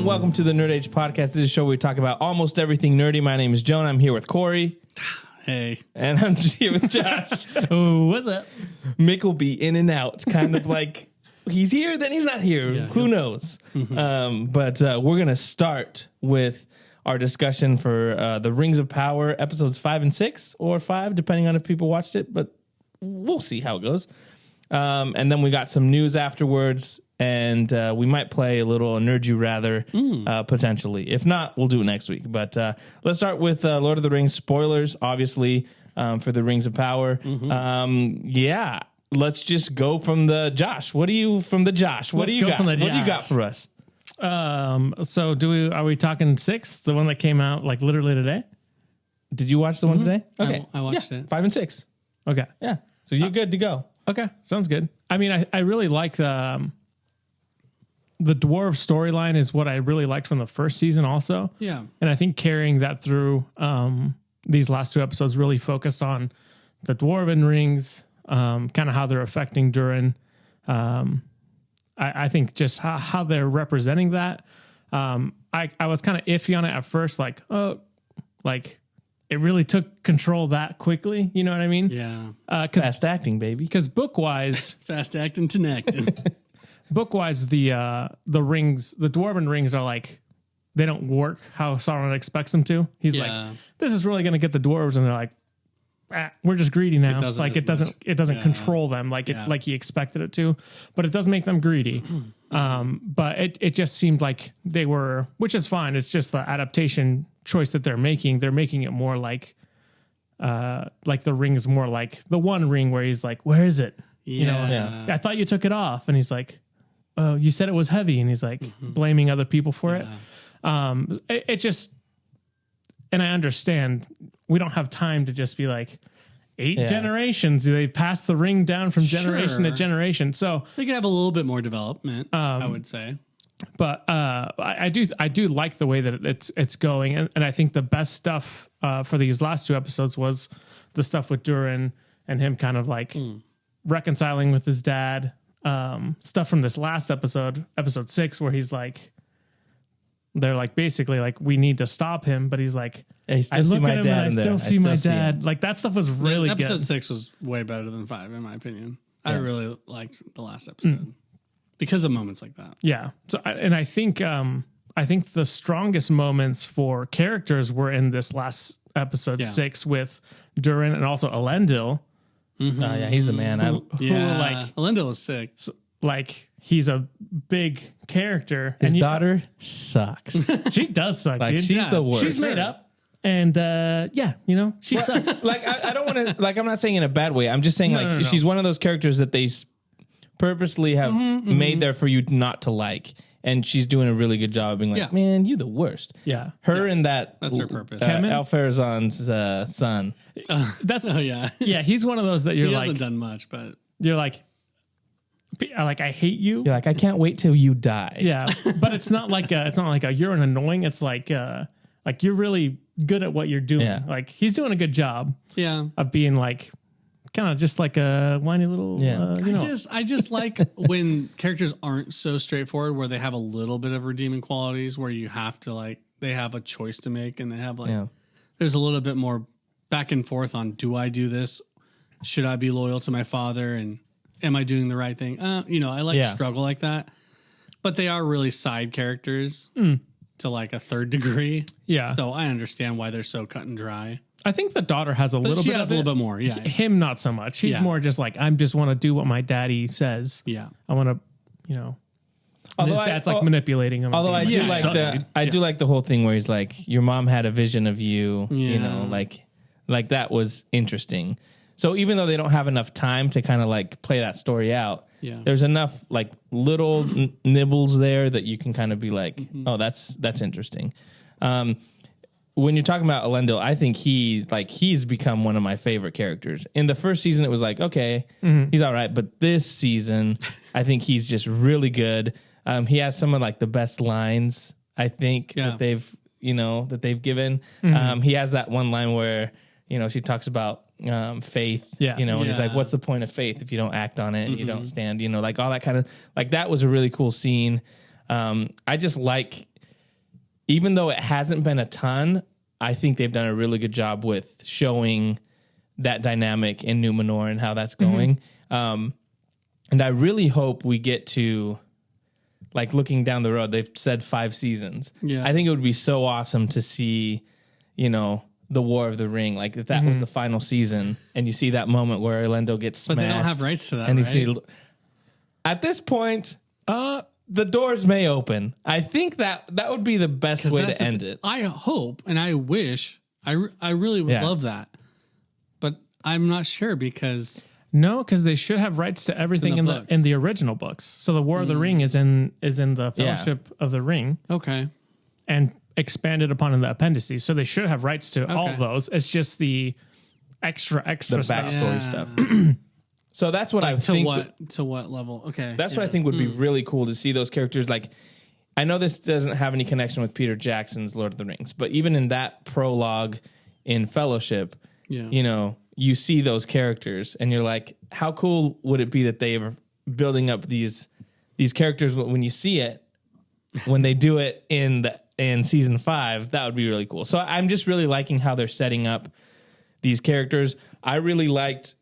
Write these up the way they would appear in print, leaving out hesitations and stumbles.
and welcome to the Nerd Age Podcast. This is a show where we talk about almost everything nerdy. My name is Joan. I'm here with Corey. Hey. And I'm here with Josh. Oh, what's up? Mick will be in and out. It's kind of like he's here, then he's not here. Yeah, Who knows? But we're going to start with our discussion for the Rings of Power episodes 5 and 6, or 5, depending on if people watched it. But we'll see how it goes. And then we got some news afterwards. And we might play a little Nerd You Rather, potentially. If not, we'll do it next week. But let's start with Lord of the Rings spoilers, obviously, for the Rings of Power. Yeah, let's just go from the Josh. What do you got? What do you got for us? So are we talking 6? The one that came out like literally today? Did you watch the one today? Okay. I watched it. 5 and 6. Okay. Yeah. So you're good to go. Okay. Sounds good. I mean, I really like the dwarf storyline is what I really liked from the first season also. Yeah. And I think carrying that through these last 2 episodes really focused on the dwarven rings, kind of how they're affecting Durin. I think just how they're representing that. I was kind of iffy on it at first, like it really took control that quickly. You know what I mean? Yeah. Fast acting, baby. Because book-wise... Fast acting to acting. Book-wise, the rings, the dwarven rings are like, they don't work how Sauron expects them to. He's like, this is really going to get the dwarves, and they're like, we're just greedy now. It doesn't control them like he expected it to, but it does make them greedy. But it just seemed like they were, which is fine. It's just the adaptation choice that they're making. They're making it more like the ring's more like the One Ring where he's like, where is it? You know, I thought you took it off, and he's like, oh, you said it was heavy, and he's like blaming other people for it. It just, and I understand we don't have time to just be like 8 generations. They pass the ring down from generation to generation, so they could have a little bit more development. I would say, but I do like the way that it's going, and I think the best stuff for these last 2 episodes was the stuff with Durin and him kind of like reconciling with his dad. Stuff from this last episode 6, where he's like, they're like basically like, we need to stop him, but he's like, I look at him and I still see my dad. Like that stuff was really good. Episode 6 was way better than 5 in my opinion. I really liked the last episode because of moments like that. Yeah. So I think the strongest moments for characters were in this last episode 6 with Durin and also Elendil. Yeah, he's the man. Elendil was sick. Like he's a big character. His daughter sucks. She does suck, like dude. she's the worst. She's made up, and she sucks. Like I don't want to. Like I'm not saying in a bad way. I'm just saying she's one of those characters that they purposely have made there for you not to like. And she's doing a really good job of being like, man, you the worst. Yeah. Her and that's her purpose. Alfarazon's son. Yeah, he's one of those that he hasn't done much, but you're like I hate you. You're like, I can't wait till you die. Yeah, but it's not like you're an annoying. It's like you're really good at what you're doing. Yeah. Like he's doing a good job. Yeah. Of being like, kind of just like a whiny little, I just like when characters aren't so straightforward, where they have a little bit of redeeming qualities, where you have to they have a choice to make, and they have there's a little bit more back and forth on, do I do this? Should I be loyal to my father? And am I doing the right thing? I like struggle like that, but they are really side characters to like a third degree. Yeah. So I understand why they're so cut and dry. I think the daughter has a little bit more. Yeah. Him, not so much. He's more just like, I just want to do what my daddy says. Yeah. I want to, Although his dad's manipulating him. Although I do like the whole thing where he's like, your mom had a vision of you, like that was interesting. So even though they don't have enough time to kind of like play that story out, there's enough like little nibbles there that you can kind of be like, oh, that's interesting. When you're talking about Elendil, I think he's become one of my favorite characters. In the first season, it was like, okay, he's all right. But this season, I think he's just really good. He has some of like the best lines, I think, that they've given. He has that one line where, she talks about faith, and he's like, what's the point of faith if you don't act on it and you don't stand, like all that kind of, like that was a really cool scene. I just like even though it hasn't been a ton, I think they've done a really good job with showing that dynamic in Numenor and how that's going. And I really hope we get to, like, looking down the road, they've said 5 seasons. Yeah. I think it would be so awesome to see, you know, the War of the Ring. Like, if that was the final season and you see that moment where Elendil gets smashed. But they don't have rights to that, and right? you see, at this point, the doors may open. I think that would be the best way to end it. I hope and I wish, I really would love that. But I'm not sure because... No, because they should have rights to everything in the original books. So the War of the Ring is in the Fellowship of the Ring. Okay. And expanded upon in the appendices. So they should have rights to all of those. It's just the extra the stuff. backstory stuff. So that's what I think. To what level? Okay. That's what I think would be really cool to see those characters. Like, I know this doesn't have any connection with Peter Jackson's Lord of the Rings, but even in that prologue in Fellowship, you know, you see those characters and you're like, how cool would it be that they are building up these characters when you see it, when they do it in season 5, that would be really cool. So I'm just really liking how they're setting up these characters. I really liked,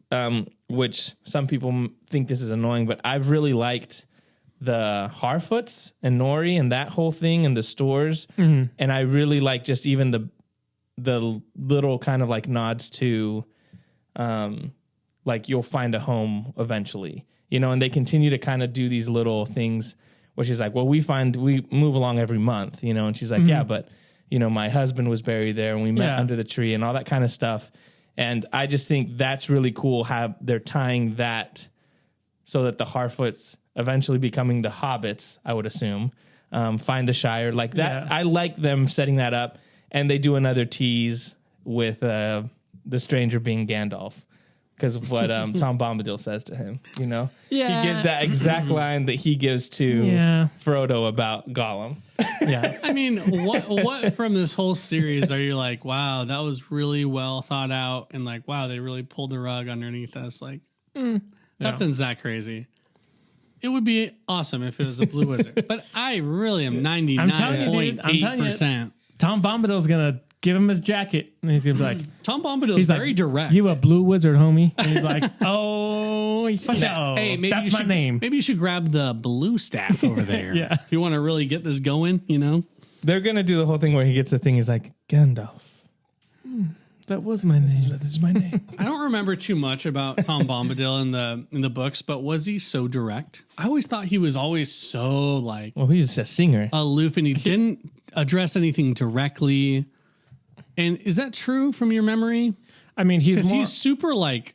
which some people think this is annoying, but I've really liked the Harfoots and Nori and that whole thing and the stores. And I really like just even the little kind of like nods to, like, you'll find a home eventually, you know, and they continue to kind of do these little things where she's like, well, we move along every month, you know, and she's like, yeah, but, you know, my husband was buried there and we met under the tree and all that kind of stuff. And I just think that's really cool how they're tying that so that the Harfoots eventually becoming the hobbits, I would assume, find the Shire like that. Yeah. I like them setting that up, and they do another tease with the stranger being Gandalf because of what Tom Bombadil says to him. You know, he gives that exact line that he gives to Frodo about Gollum. Yeah, I mean, what from this whole series are you like, wow, that was really well thought out, and like, wow, they really pulled the rug underneath us. Like, nothing's that crazy. It would be awesome if it was a blue wizard, but I really am 99.8%. Tom Bombadil's gonna give him his jacket, and he's gonna be like, Tom Bombadil's very direct. You a blue wizard, homie? And he's like, oh, hey, maybe that's my name. Maybe you should grab the blue staff over there. If you want to really get this going, you know. They're gonna do the whole thing where he gets the thing. He's like, Gandalf. That was my name. That is my name. I don't remember too much about Tom Bombadil in the books, but was he so direct? I always thought he was always so like. Well, he's a singer, aloof, and he didn't address anything directly. And is that true from your memory? I mean, he's super like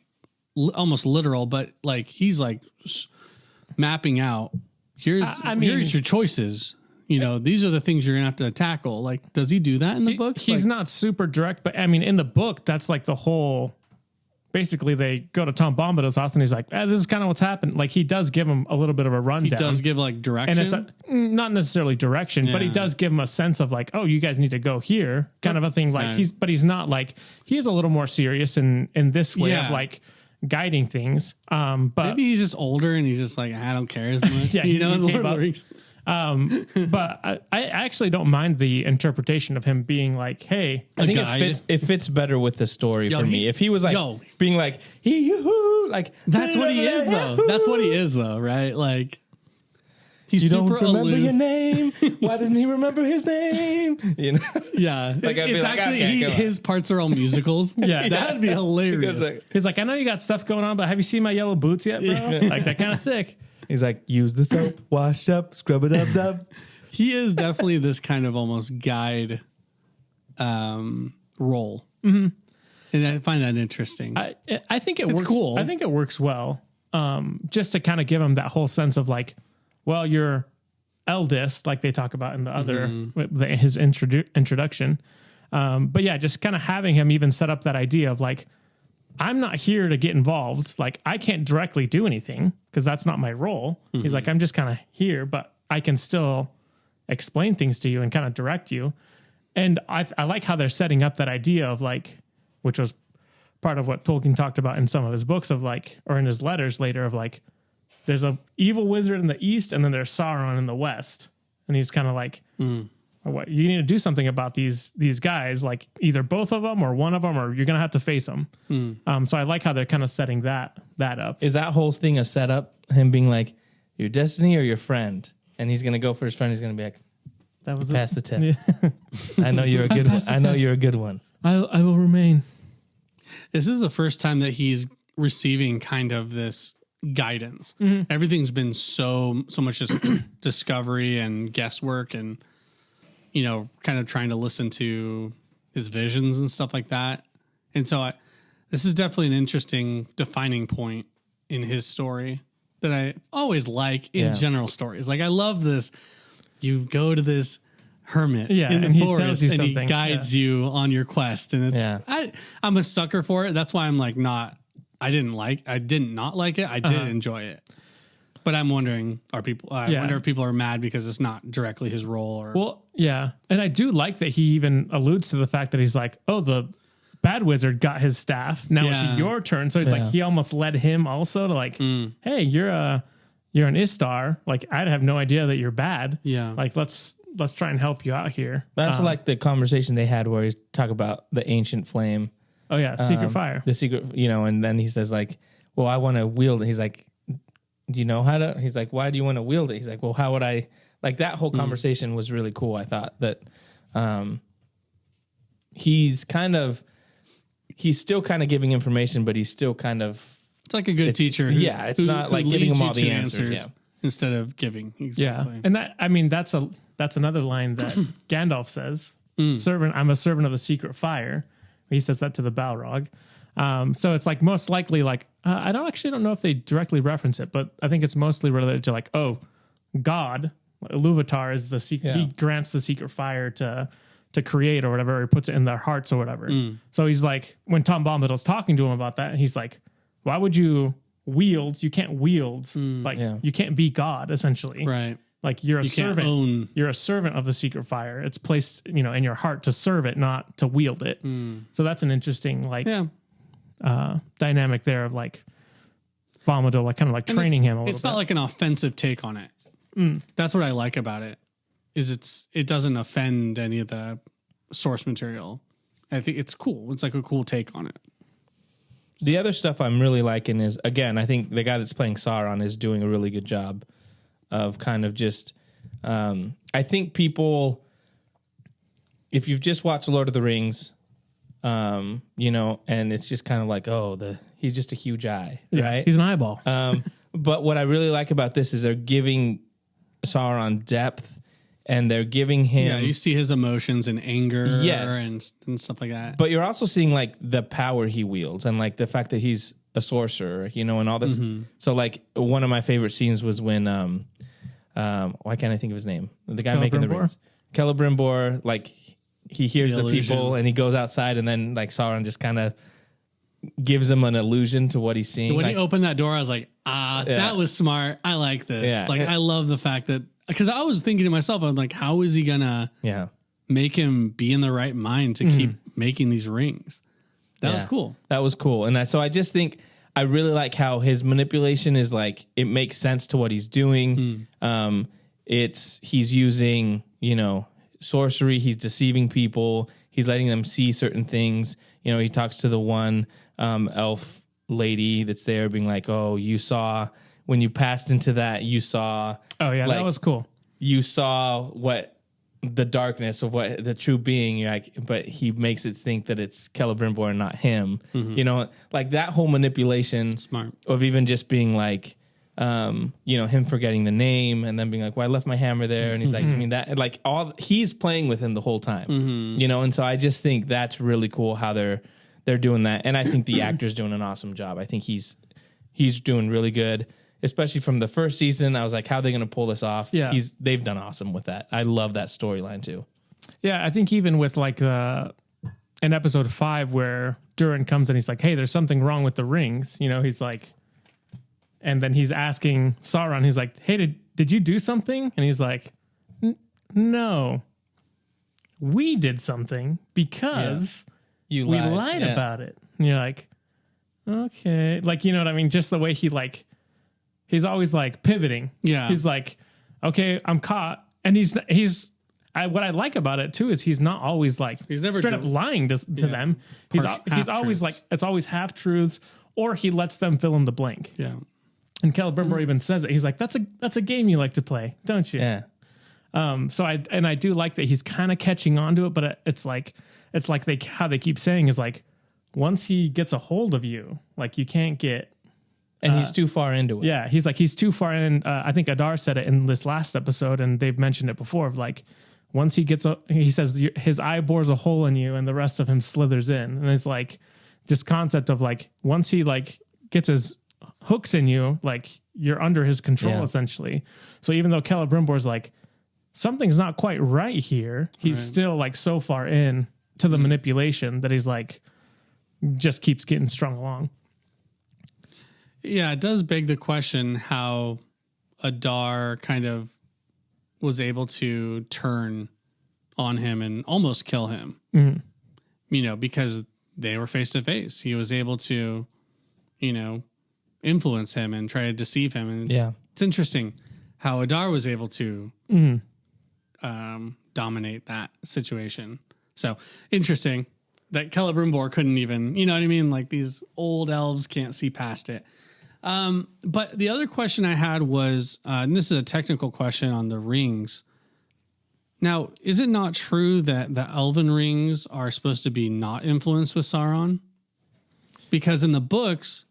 almost literal, but like he's like mapping out. Here's your choices. You know, these are the things you're gonna have to tackle. Like, does he do that in the book? He's not super direct, but I mean, in the book, that's like the whole. Basically, they go to Tom Bombadil's house, and he's like, "This is kind of what's happened." Like, he does give him a little bit of a rundown. He does give like direction, and it's not necessarily direction, but he does give him a sense of like, "Oh, you guys need to go here," kind of a thing. Like he's not like he's a little more serious in this way of like guiding things. But maybe he's just older, and he's just like, I don't care as much. You know, Lord of the Rings. But I actually don't mind the interpretation of him being like, hey, I think it fits better with the story for me. If he was like being like, like that's what he is though. That's what he is though, right? Like he's you super don't remember aloof. Your name. Why doesn't he remember his name? You know? Yeah. Like I'd be it's like, actually his parts are all musicals. That'd be hilarious. He's like, I know you got stuff going on, but have you seen my yellow boots yet, bro? Like that kind of sick. He's like, use the soap, wash up, scrub it up, dub. He is definitely this kind of almost guide role. And I find that interesting. I think it's works cool. I think it works well. Just to kind of give him that whole sense of like, well, you're eldest, like they talk about in the other, his introduction. But yeah, just kind of having him even set up that idea of like, I'm not here to get involved. Like, I can't directly do anything because that's not my role. He's like, I'm just kind of here, but I can still explain things to you and kind of direct you. And I like how they're setting up that idea of like, which was part of what Tolkien talked about in some of his books of like, or in his letters later of like, there's a evil wizard in the east and then there's Sauron in the west. And he's kind of like, or what, you need to do something about these guys, like either both of them or one of them, or you're gonna have to face them. So I like how they're kind of setting that up. Is that whole thing a setup? Him being like, your destiny or your friend, and he's gonna go for his friend. He's gonna be like, that was pass the test. I know you're a good one. I know you're a good one. I will remain. This is the first time that he's receiving kind of this guidance. Everything's been so much just discovery and guesswork, and kind of trying to listen to his visions and stuff like that. And so this is definitely an interesting defining point in his story that I always like in general stories. Like, I love this. You go to this hermit in the forest and he guides you on your quest. And it's, I'm a sucker for it. That's why I'm like, I did not like it. I did enjoy it. But I'm wondering, I wonder if people are mad because it's not directly his role or. Well, yeah. And I do like that he even alludes to the fact that he's like, oh, the bad wizard got his staff. Now it's your turn. So he's like, he almost led him also to like, hey, you're an Istar. Like, I'd have no idea that you're bad. Yeah. Like, let's try and help you out here. That's like the conversation they had where he's talk about the ancient flame. Oh yeah. Secret fire. The secret, and then he says like, well, I want to wield it. He's like, do you know how to, he's like, why do you want to wield it? He's like, well, how would I, like, that whole conversation was really cool. I thought that, he's still kind of giving information, but he's still kind of, it's like a good teacher. It's not like giving him all the answers. Instead of giving. Exactly. Yeah. And that's another line that Gandalf says, I'm a servant of the secret fire. He says that to the Balrog. So it's like most likely like, I don't know if they directly reference it, but I think it's mostly related to like, oh, God, Iluvatar is the secret. He grants the secret fire to create or whatever, or he puts it in their hearts or whatever. So he's like, when Tom Bombadil's talking to him about that, he's like, why would you wield? You can't wield. You can't be God, essentially. Right. Like, you're a servant. You're a servant of the secret fire. It's placed, in your heart to serve it, not to wield it. So that's an interesting, like, dynamic there of like Bombadil, like kind of like training him a little bit. It's not like an offensive take on it. That's what I like about it. Is it doesn't offend any of the source material. I think it's cool. It's like a cool take on it. The other stuff I'm really liking is, again, I think the guy that's playing Sauron is doing a really good job of kind of just, I think people, if you've just watched Lord of the Rings, and it's just kind of like, he's just a huge eye, right? He's an eyeball. But what I really like about this is they're giving Sauron depth, and they're giving him... Yeah, you see his emotions and anger and stuff like that. But you're also seeing, like, the power he wields and, like, the fact that he's a sorcerer, and all this. So, like, one of my favorite scenes was when... why can't I think of his name? The guy making the rings. Celebrimbor, like, he hears the people, and he goes outside, and then, like, Sauron just kind of gives him an illusion to what he's seeing. When he opened that door, I was like, that was smart. I like this. Yeah. Like, I love the fact that... Because I was thinking to myself, I'm like, how is he gonna make him be in the right mind to keep making these rings? That was cool. That was cool. And so I just think I really like how his manipulation is like, it makes sense to what he's doing. He's using, sorcery. He's deceiving people. He's letting them see certain things. He talks to the one elf lady that's there being like, oh, you saw... When you passed into that, you saw... Oh, yeah, that was cool. You saw what the darkness of what the true being, you're like, but he makes it think that it's Celebrimbor and not him. Like that whole manipulation of even just being like, him forgetting the name and then being like, well, I left my hammer there. And he's like, I mean, that, like, he's playing with him the whole time, and so I just think that's really cool how they're doing that. And I think the actor's doing an awesome job. I think he's doing really good. Especially from the first season, I was like, how are they going to pull this off? Yeah. They've done awesome with that. I love that storyline too. Yeah, I think even with like in episode 5 where Durin comes and he's like, hey, there's something wrong with the rings. He's like, and then he's asking Sauron, he's like, hey, did you do something? And he's like, no, we did something because we lied about it. And you're like, okay. Like, you know what I mean? Just the way he's always like pivoting. Yeah. He's like, okay, I'm caught. And he's what I like about it too is he's not always like he's never straight up lying to them. He's always like it's always half truths, or he lets them fill in the blank. Yeah. And Caleb Brimbo even says it. He's like, that's a game you like to play, don't you? Yeah. So I do like that he's kind of catching on to it, but it's like how they keep saying is like, once he gets a hold of you, like you can't get. And he's too far into it. Yeah, he's too far in. I think Adar said it in this last episode, and they've mentioned it before. Of like, once he says his eye bores a hole in you, and the rest of him slithers in. And it's like this concept of like once he like gets his hooks in you, like you're under his control essentially. So even though Caleb Brimbore's like something's not quite right here, he's still like so far in to the manipulation that he's like just keeps getting strung along. Yeah, it does beg the question how Adar kind of was able to turn on him and almost kill him. Mm-hmm. You know, because they were face to face. He was able to, you know, influence him and try to deceive him. And it's interesting how Adar was able to dominate that situation. So interesting that Celebrimbor couldn't even, you know what I mean? Like these old elves can't see past it. But the other question I had was, and this is a technical question on the rings. Now, is it not true that the elven rings are supposed to be not influenced with Sauron? Because in the books,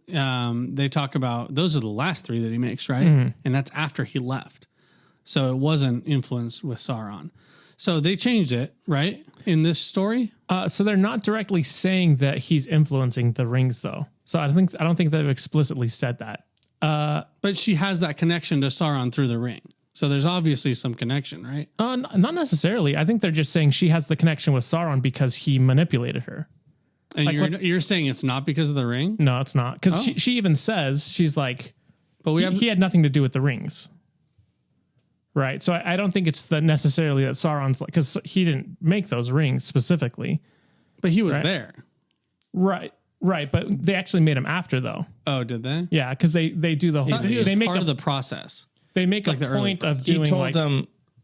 they talk about those are the last three that he makes, right? Mm-hmm. And that's after he left. So it wasn't influenced with Sauron. So they changed it, right? In this story? So they're not directly saying that he's influencing the rings, though. So I don't think they've explicitly said that. But she has that connection to Sauron through the ring. So there's obviously some connection, right? Not necessarily. I think they're just saying she has the connection with Sauron because he manipulated her. And like you're saying it's not because of the ring? No, it's not. Because she even says, she's like, but he had nothing to do with the rings. Right. So I don't think it's necessarily that Sauron's like, because he didn't make those rings specifically. But he was there. Right. Right. But they actually made him after, though. Oh, did they? Yeah. Because they do the whole thing. He was part of the process. They make like a point of doing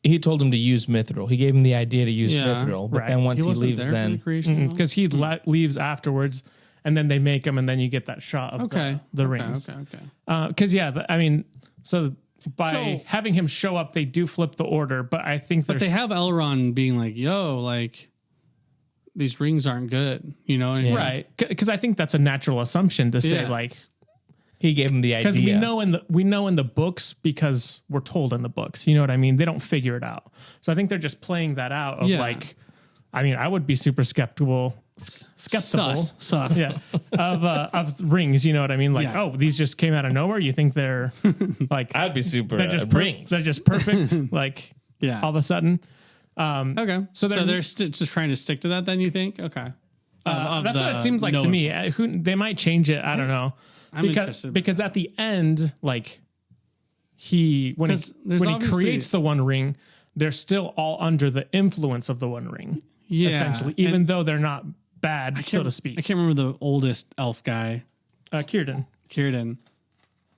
he told him to use Mithril. He gave him the idea to use Mithril. But then once he leaves, then because he leaves afterwards, and then they make him, and then you get that shot of the rings. Okay. Because so by having him show up, they do flip the order. But I think they have Elrond being like, "Yo, like these rings aren't good," you know? Right? Because I think that's a natural assumption to say like. He gave him the idea. Because we know in the books because we're told in the books. You know what I mean? They don't figure it out. So I think they're just playing that out of like, I mean, I would be super skeptical. Sus. Yeah. Of rings, you know what I mean? Like, these just came out of nowhere. You think they're like I'd be super they're just rings. They're just perfect. Like all of a sudden. Okay. So they're just trying to stick to that then, you think? Okay. That's what it seems like to me. They might change it. I don't know. Because at the end, like when he creates the One Ring, they're still all under the influence of the One Ring. Yeah, essentially, even though they're not bad, so to speak. I can't remember the oldest elf guy. Círdan.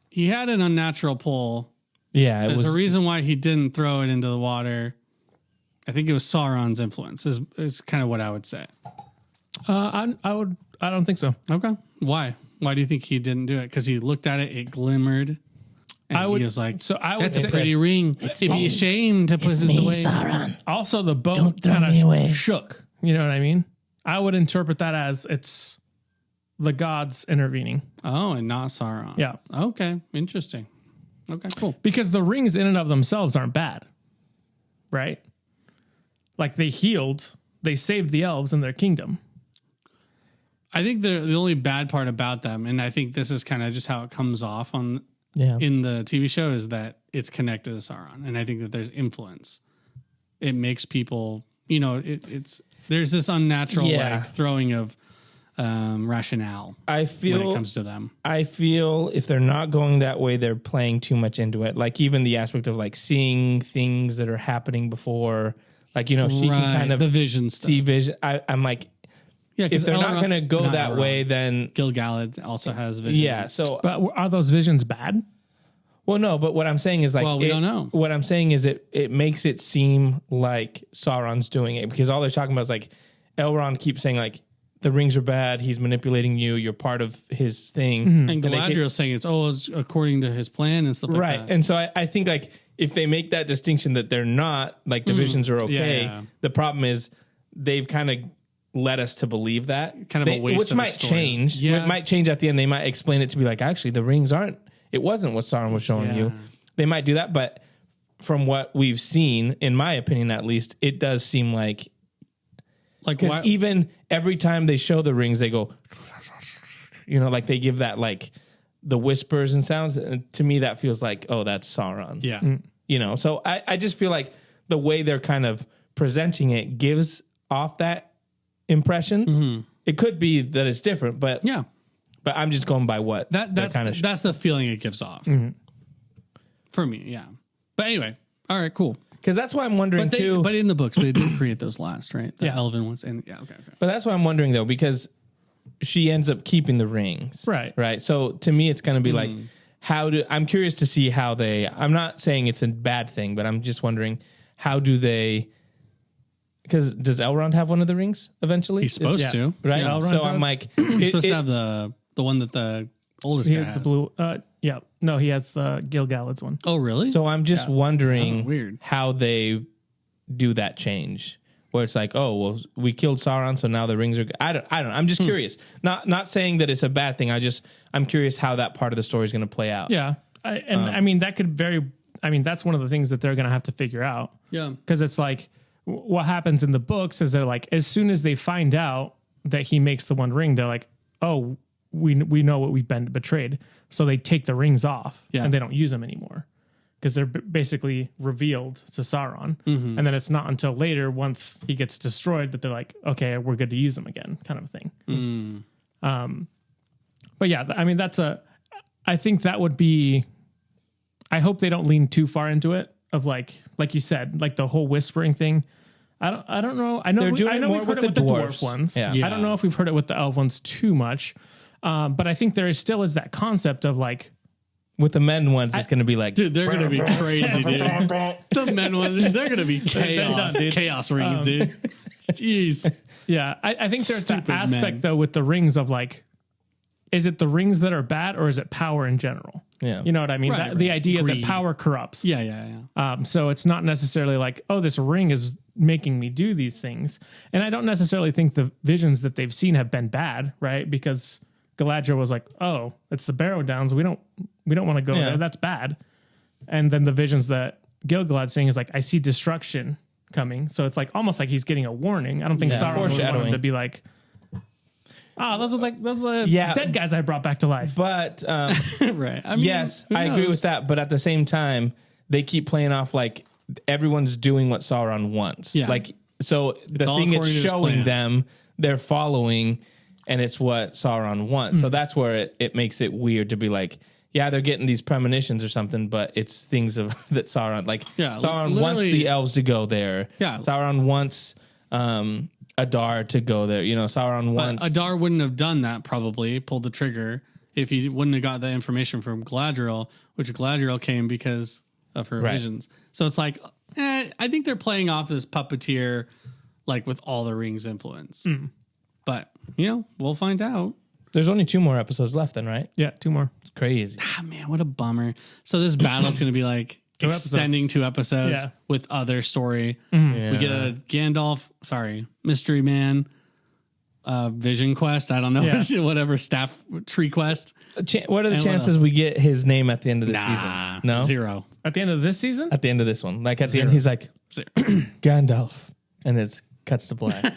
He had an unnatural pull. Yeah, there's a reason why he didn't throw it into the water. I think it was Sauron's influence. Is kind of what I would say. I don't think so. Okay, why? Why do you think he didn't do it? Because he looked at it, it glimmered. And he was like, that's a pretty ring. It'd be a shame to put this away. Sauron. Also, the boat kind of shook. You know what I mean? I would interpret that as it's the gods intervening. Oh, and not Sauron. Yeah. Okay. Interesting. Okay, cool. Because the rings in and of themselves aren't bad. Right? Like they saved the elves in their kingdom. I think the only bad part about them, and I think this is kind of just how it comes off in the TV show, is that it's connected to Sauron, and I think that there's influence. It makes people, you know, there's this unnatural like throwing of rationale. I feel when it comes to them. I feel if they're not going that way, they're playing too much into it. Like even the aspect of like seeing things that are happening before, like she can kind of the vision see vision. I'm like. Yeah, if they're not going to go that way, then Gil-galad also has visions. Yeah, so but are those visions bad? Well, no, but what I'm saying is like, we don't know. What I'm saying is it makes it seem like Sauron's doing it because all they're talking about is like Elrond keeps saying like the rings are bad. He's manipulating you. You're part of his thing. Mm-hmm. And Galadriel's saying it's according to his plan and stuff like that. Right. And so I think like if they make that distinction that they're not like the visions are okay, the problem is they've kind of led us to believe that kind of a waste which of might change. Yeah. It might change at the end. They might explain it to be like, actually, the rings aren't. It wasn't what Sauron was showing you. They might do that, but from what we've seen, in my opinion, at least, it does seem like even every time they show the rings, they go, like they give that like the whispers and sounds. And to me, that feels like, oh, that's Sauron. Yeah. So I just feel like the way they're kind of presenting it gives off that impression. Mm-hmm. It could be that it's different, but I'm just going by what that's the feeling it gives off for me. Yeah. But anyway, all right, cool. Because that's why I'm wondering too. But in the books, they did create those last, right? The elven ones. And okay. But that's why I'm wondering though, because she ends up keeping the rings, right. So to me, it's going to be like, I'm curious to see how I'm not saying it's a bad thing, but I'm just wondering how do they. Because does Elrond have one of the rings eventually? He's supposed to, right? Yeah, so I'm like, he's supposed to have the one that the oldest guy has. The blue. No, he has the Gil-galad's one. Oh, really? So I'm just wondering how they do that change, where it's like, oh, well, we killed Sauron, so now the rings are. I don't. I'm just curious. Not saying that it's a bad thing. I'm curious how that part of the story is going to play out. Yeah, I mean that could that's one of the things that they're going to have to figure out. Yeah, because it's like. What happens in the books is they're like, as soon as they find out that he makes the one ring, they're like, oh, we know what we've been betrayed. So they take the rings off and they don't use them anymore because they're basically revealed to Sauron. Mm-hmm. And then it's not until later, once he gets destroyed, that they're like, okay, we're good to use them again, kind of a thing. But yeah, I mean, I think that would be, I hope they don't lean too far into it of like you said, like the whole whispering thing. I don't know. I know we've heard it with the dwarf ones. Yeah. I don't know if we've heard it with the elf ones too much. But I think there still is that concept of like with the men ones, it's going to be like, dude, they're going to be crazy, dude. The men ones, they're going to be chaos, chaos rings, dude. Jeez. Yeah. I think there's that aspect though with the rings of like, is it the rings that are bad or is it power in general? Yeah. You know what I mean? Right. The idea that power corrupts. Yeah. So it's not necessarily like, oh, this ring is making me do these things. And I don't necessarily think the visions that they've seen have been bad, right? Because Galadriel was like, oh, it's the Barrow Downs. We don't want to go there. That's bad. And then the visions that Gil-galad's seeing is like, I see destruction coming. So it's like almost like he's getting a warning. I don't think Sauron would want him to be like, oh, those are the dead guys I brought back to life. But right. I mean, yes, I agree with that. But at the same time, they keep playing off like everyone's doing what Sauron wants. Yeah. Like, so the thing it's showing them, they're following, and it's what Sauron wants. So that's where it makes it weird to be like, yeah, they're getting these premonitions or something, but it's things of that Sauron, like Sauron wants the elves to go there. Yeah. Sauron wants Adar to go there. You know, Sauron wants... Adar wouldn't have done that, probably, pulled the trigger, if he wouldn't have got that information from Galadriel, which Galadriel came because of her visions. So it's like, I think they're playing off this puppeteer, like, with all the rings influence. But, we'll find out. There's only 2 more episodes left then, right? Yeah, 2 more. It's crazy. Ah, man, what a bummer. So this battle's going to be like... extending 2 episodes with other story. We get a mystery man vision quest. I don't know, whatever staff tree quest. What are the chances we get his name at the end of the season? No, 0. At the end of this season? At the end of this one, like at the end, he's like Gandalf, and it cuts to black.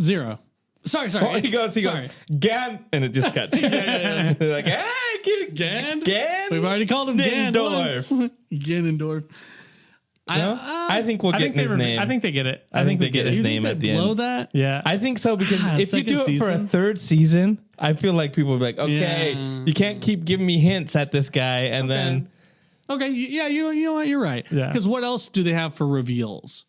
0. Sorry. Oh, he goes, Gan, and it just cuts. They're like, hey, Gan. We've already called him Ganondorf. Ganondorf. I think we'll get his name. I think they get it. I think they get his name at the end. Blow that? Yeah. I think so, because if you do it for a 3rd season, I feel like people will be like, okay, you can't keep giving me hints at this guy, and then... Okay, yeah, you know what? You're right. Because what else do they have for reveals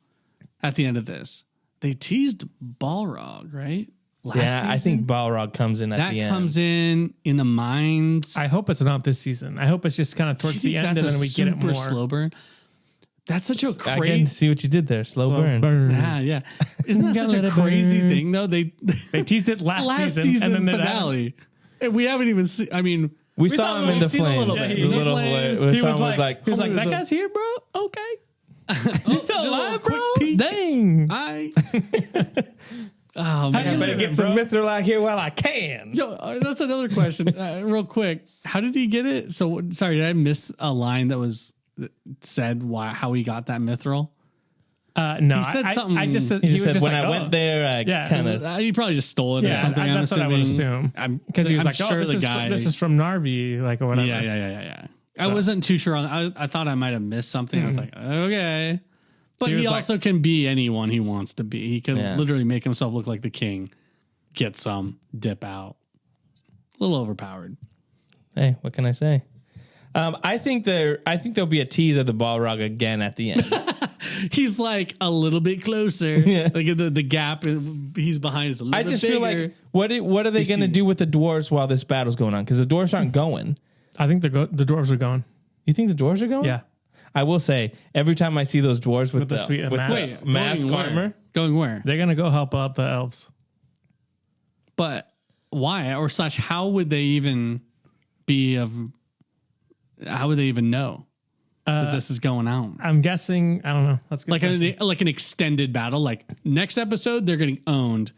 at the end of this? They teased Balrog, right? last season? I think Balrog comes in at the end. That comes in the mines. I hope it's not this season. I hope it's just kind of towards the end, and then we get it more. Slow burn. That's such a Again, crazy. see what you did there. Slow burn. Yeah. Isn't that such a crazy thing though? They teased it last season and then finale. And we haven't even seen. I mean, we saw him in the flames. He was like, that guy's here, bro. Okay. You still alive, bro? Dang. Oh man, I better get some Mithril out here while I can. Yo, that's another question. Real quick, how did he get it? So sorry, did I miss a line that said how he got that Mithril? No, he said something. He just said when I went there, I kind of. He probably just stole it or something. That's what I would assume. Because he was like, sure this is from Narvi, like or whatever. Yeah. I wasn't too sure on. I thought I might have missed something. I was like, okay. But he also can be anyone he wants to be. He can literally make himself look like the king, get some, dip out. A little overpowered. Hey, what can I say? I think there'll be a tease of the Balrog again at the end. He's like a little bit closer. Like the gap he's behind is a little bit bigger. I just feel like what are they going to do with the dwarves while this battle's going on? Because the dwarves aren't going. I think the dwarves are going. You think the dwarves are going? Yeah. I will say, every time I see those dwarves with the sweet mask armor. Going where? They're going to go help out the elves. But why? Or / how would they even how would they even know that this is going on? I'm guessing, I don't know. That's like an extended battle. Like next episode, they're getting owned.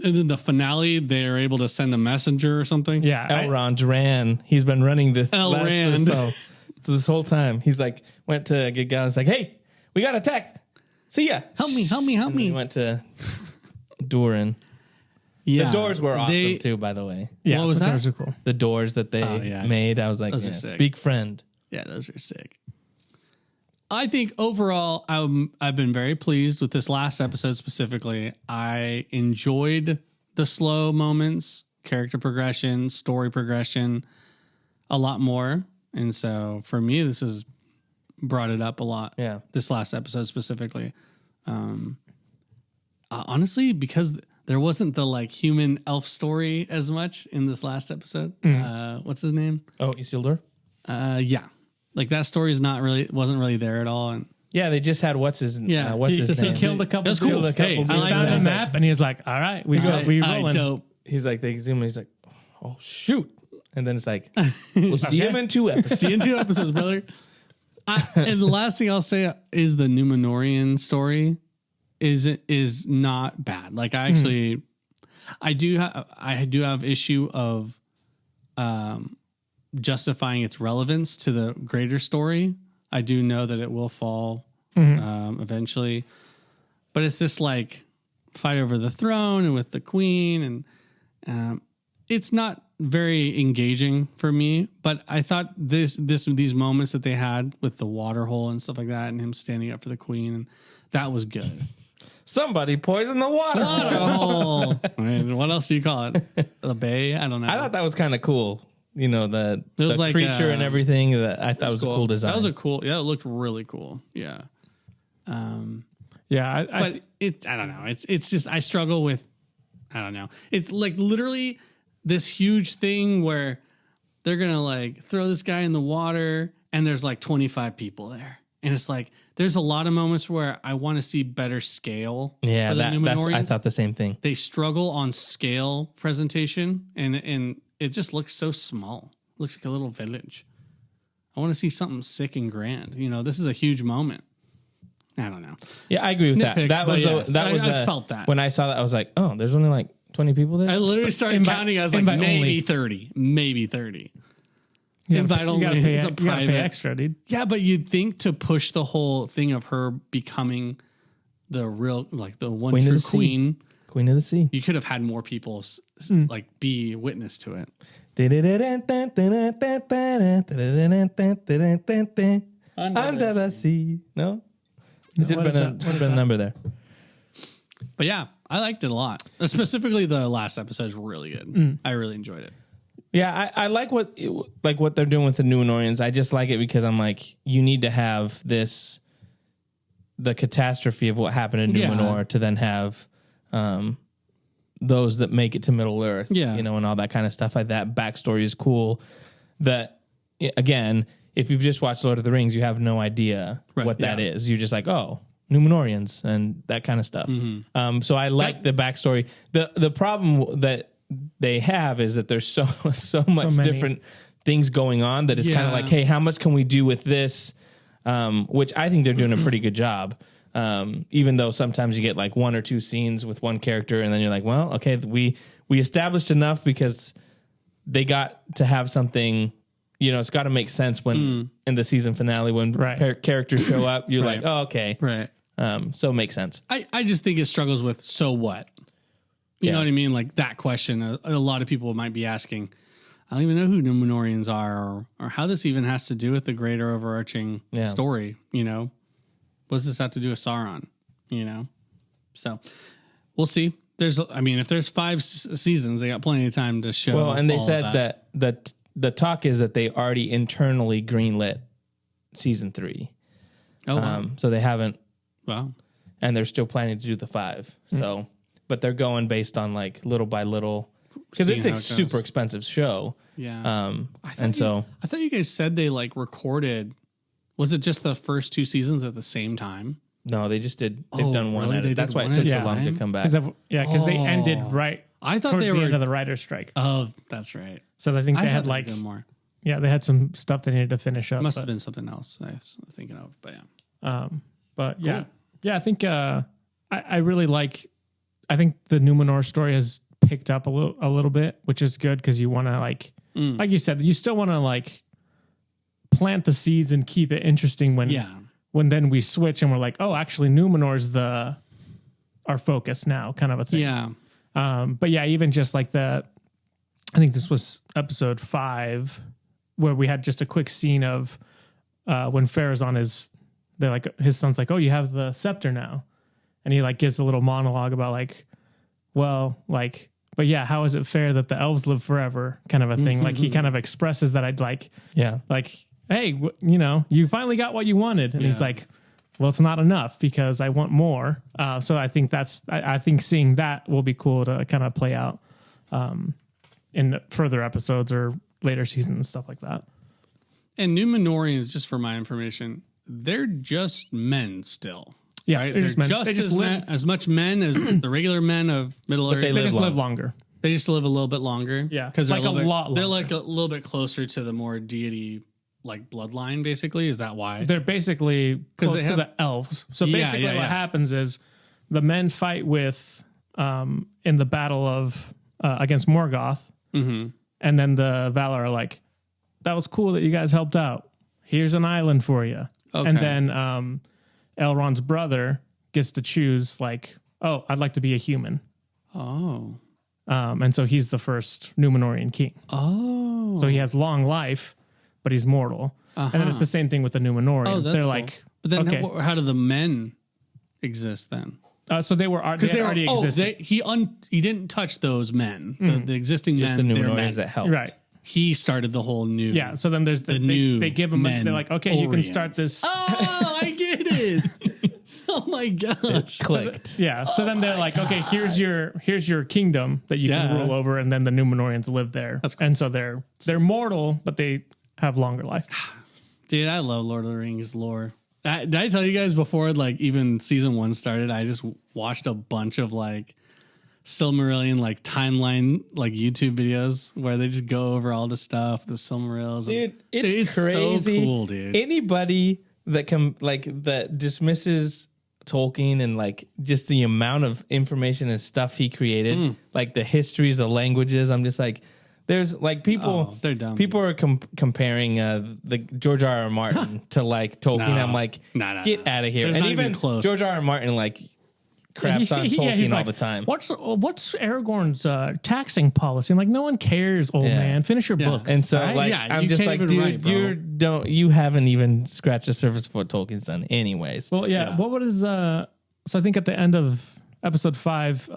And then the finale, they're able to send a messenger or something. Yeah. Elrond ran. He's been running this So this whole time, he's like, went to get guys like, hey, we got a text. See ya. Help me. He went to Durin. Yeah. The doors were awesome too, by the way. Yeah. What was that? Doors are cool. The doors that they made, I was like, speak friend. Yeah, those are sick. I think overall, I've been very pleased with this last episode specifically. I enjoyed the slow moments, character progression, story progression a lot more. And so for me, this has brought it up a lot. Yeah. This last episode specifically. Honestly, because there wasn't the like human elf story as much in this last episode. What's his name? Oh, Isildur? Yeah. Like that story wasn't really there at all. And yeah, they just had what's his name? He killed a couple. That's cool. He found a map and he was like, all right, we rolling. Dope. He's like, they zoom in, he's like, oh shoot. And then it's like, we'll see him in 2 episodes. See you in 2 episodes, brother. And the last thing I'll say is the Numenorian story is not bad. Like I actually, I do have issue of justifying its relevance to the greater story. I do know that it will fall eventually, but it's this like fight over the throne and with the queen, and it's not very engaging for me. But I thought these moments that they had with the water hole and stuff like that, and him standing up for the queen, and that was good. Somebody poisoned the water hole. I mean, what else do you call it? The bay? I don't know. I thought that was kind of cool. You know, the like, creature and everything. That I thought was cool. A cool design. That was a cool. Yeah, it looked really cool. Yeah. Yeah, but I don't know. It's just I struggle with. I don't know. It's like literally this huge thing where they're gonna like throw this guy in the water, and there's like 25 people there, and it's like there's a lot of moments where I want to see better scale. Yeah, I thought the same thing. They struggle on scale presentation, and it just looks so small. It looks like a little village. I want to see something sick and grand. You know, this is a huge moment. I don't know. Yeah, I agree with Nitpicks, that. I felt that. When I saw that, I was like, oh, there's only like 20 people there? I literally started counting. I was like, maybe 30. Maybe 30. You gotta pay extra, dude. Yeah, but you'd think to push the whole thing of her becoming the real, like the one Queen true queen. Queen of the Sea. You could have had more people like be witness to it. Under the sea. No? There should have been a number there. But yeah, I liked it a lot. Specifically, the last episode is really good. I really enjoyed it. Yeah, I like what they're doing with the Numenorians. I just like it because I'm like, you need to have the catastrophe of what happened in Numenor to then have those that make it to Middle Earth. Yeah. You know, and all that kind of stuff like that. Backstory is cool. That, again, if you've just watched Lord of the Rings, you have no idea what that is. You're just like, oh, Numenorians and that kind of stuff. So I like the backstory. The problem that they have is that there's so much different things going on that it's kind of like, hey, how much can we do with this? Which I think they're doing a pretty good job. Even though sometimes you get like one or two scenes with one character and then you're like, well, okay, we established enough because they got to have something, you know, it's got to make sense when in the season finale, when characters show up, you're like, oh, okay. Right. So it makes sense. I just think it struggles with, so what? You know what I mean? Like that question, a lot of people might be asking, I don't even know who Numenorians are or how this even has to do with the greater overarching story, you know? What does this have to do with Sauron, you know? So we'll see. If there's 5 seasons, they got plenty of time to show. Well, and they said that the talk is that they already internally greenlit season 3. Oh, wow. So they haven't. Wow. And they're still planning to do the 5. So, but they're going based on like little by little because it's a super expensive show. Yeah. I thought you guys said they like recorded. Was it just the first 2 seasons at the same time? No, they just did. They've done one. Really? That's why it took so long to come back. Because they ended right. I thought towards they the were end of the writer's strike. Oh, that's right. So I think they had like more. Yeah, they had some stuff they needed to finish up. Must have been something else I was thinking of, but yeah. But yeah, cool. Yeah. I think I really like. I think the Numenor story has picked up a little bit, which is good because you want to like you said, you still want to like plant the seeds and keep it interesting when then we switch and we're like, oh, actually Numenor's our focus now, kind of a thing. Yeah. But yeah, even just like I think this was episode 5 where we had just a quick scene of when Pharazôn his son's like, oh, you have the scepter now. And he like gives a little monologue about like, well, like, but yeah, how is it fair that the elves live forever kind of a thing? Like he kind of expresses that I'd like, hey, you finally got what you wanted. And he's like, well, it's not enough because I want more. So I think I think seeing that will be cool to kind of play out in further episodes or later seasons and stuff like that. And Numenorians, just for my information, they're just men still. Yeah, right? They're just as much men as the regular men of Middle Earth. They just live longer. They just live a little bit longer. Yeah, because like a lot longer. They're like a little bit closer to the more deity like bloodline. Basically, is that why they're basically close to the elves? So basically, what happens is the men fight with in the battle of against Morgoth, and then the Valar are like, "That was cool that you guys helped out. Here's an island for you." Okay. And then Elrond's brother gets to choose, like, oh, I'd like to be a human. Oh. And so he's the first Numenorian king. Oh. So he has long life, but he's mortal. And then it's the same thing with the Numenorians. Oh, they're cool. Like, but then how do the men exist then? So they were already existing. He didn't touch those men. The existing just men. Just the Numenorians that helped. Right. He started the whole new. Yeah. So then there's they give him. They're like, okay, you can start this. Oh, I get it. Oh my gosh! It clicked. So then they're like, okay, here's your kingdom that you can rule over, and then the Numenorians live there. That's cool. And so they're mortal, but they have longer life. Dude, I love Lord of the Rings lore. Did I tell you guys before, like even season 1 started, I just watched a bunch of like Silmarillion like timeline like YouTube videos where they just go over all the stuff, the Silmarils. Dude, it's crazy. So cool, dude. Anybody that that dismisses Tolkien and like just the amount of information and stuff he created, like the histories, the languages, I'm just like, there's like people, they're dumb. People are comparing the George R.R. Martin to like Tolkien. I'm like, get out of here. There's and not even close. George R.R. Martin like craps on Tolkien all the time. What's Aragorn's taxing policy? I'm like, no one cares, old man. Finish your book. And so I'm just like, dude, you haven't even scratched the surface of what Tolkien's done, anyways. Well, what is so I think at the end of episode 5,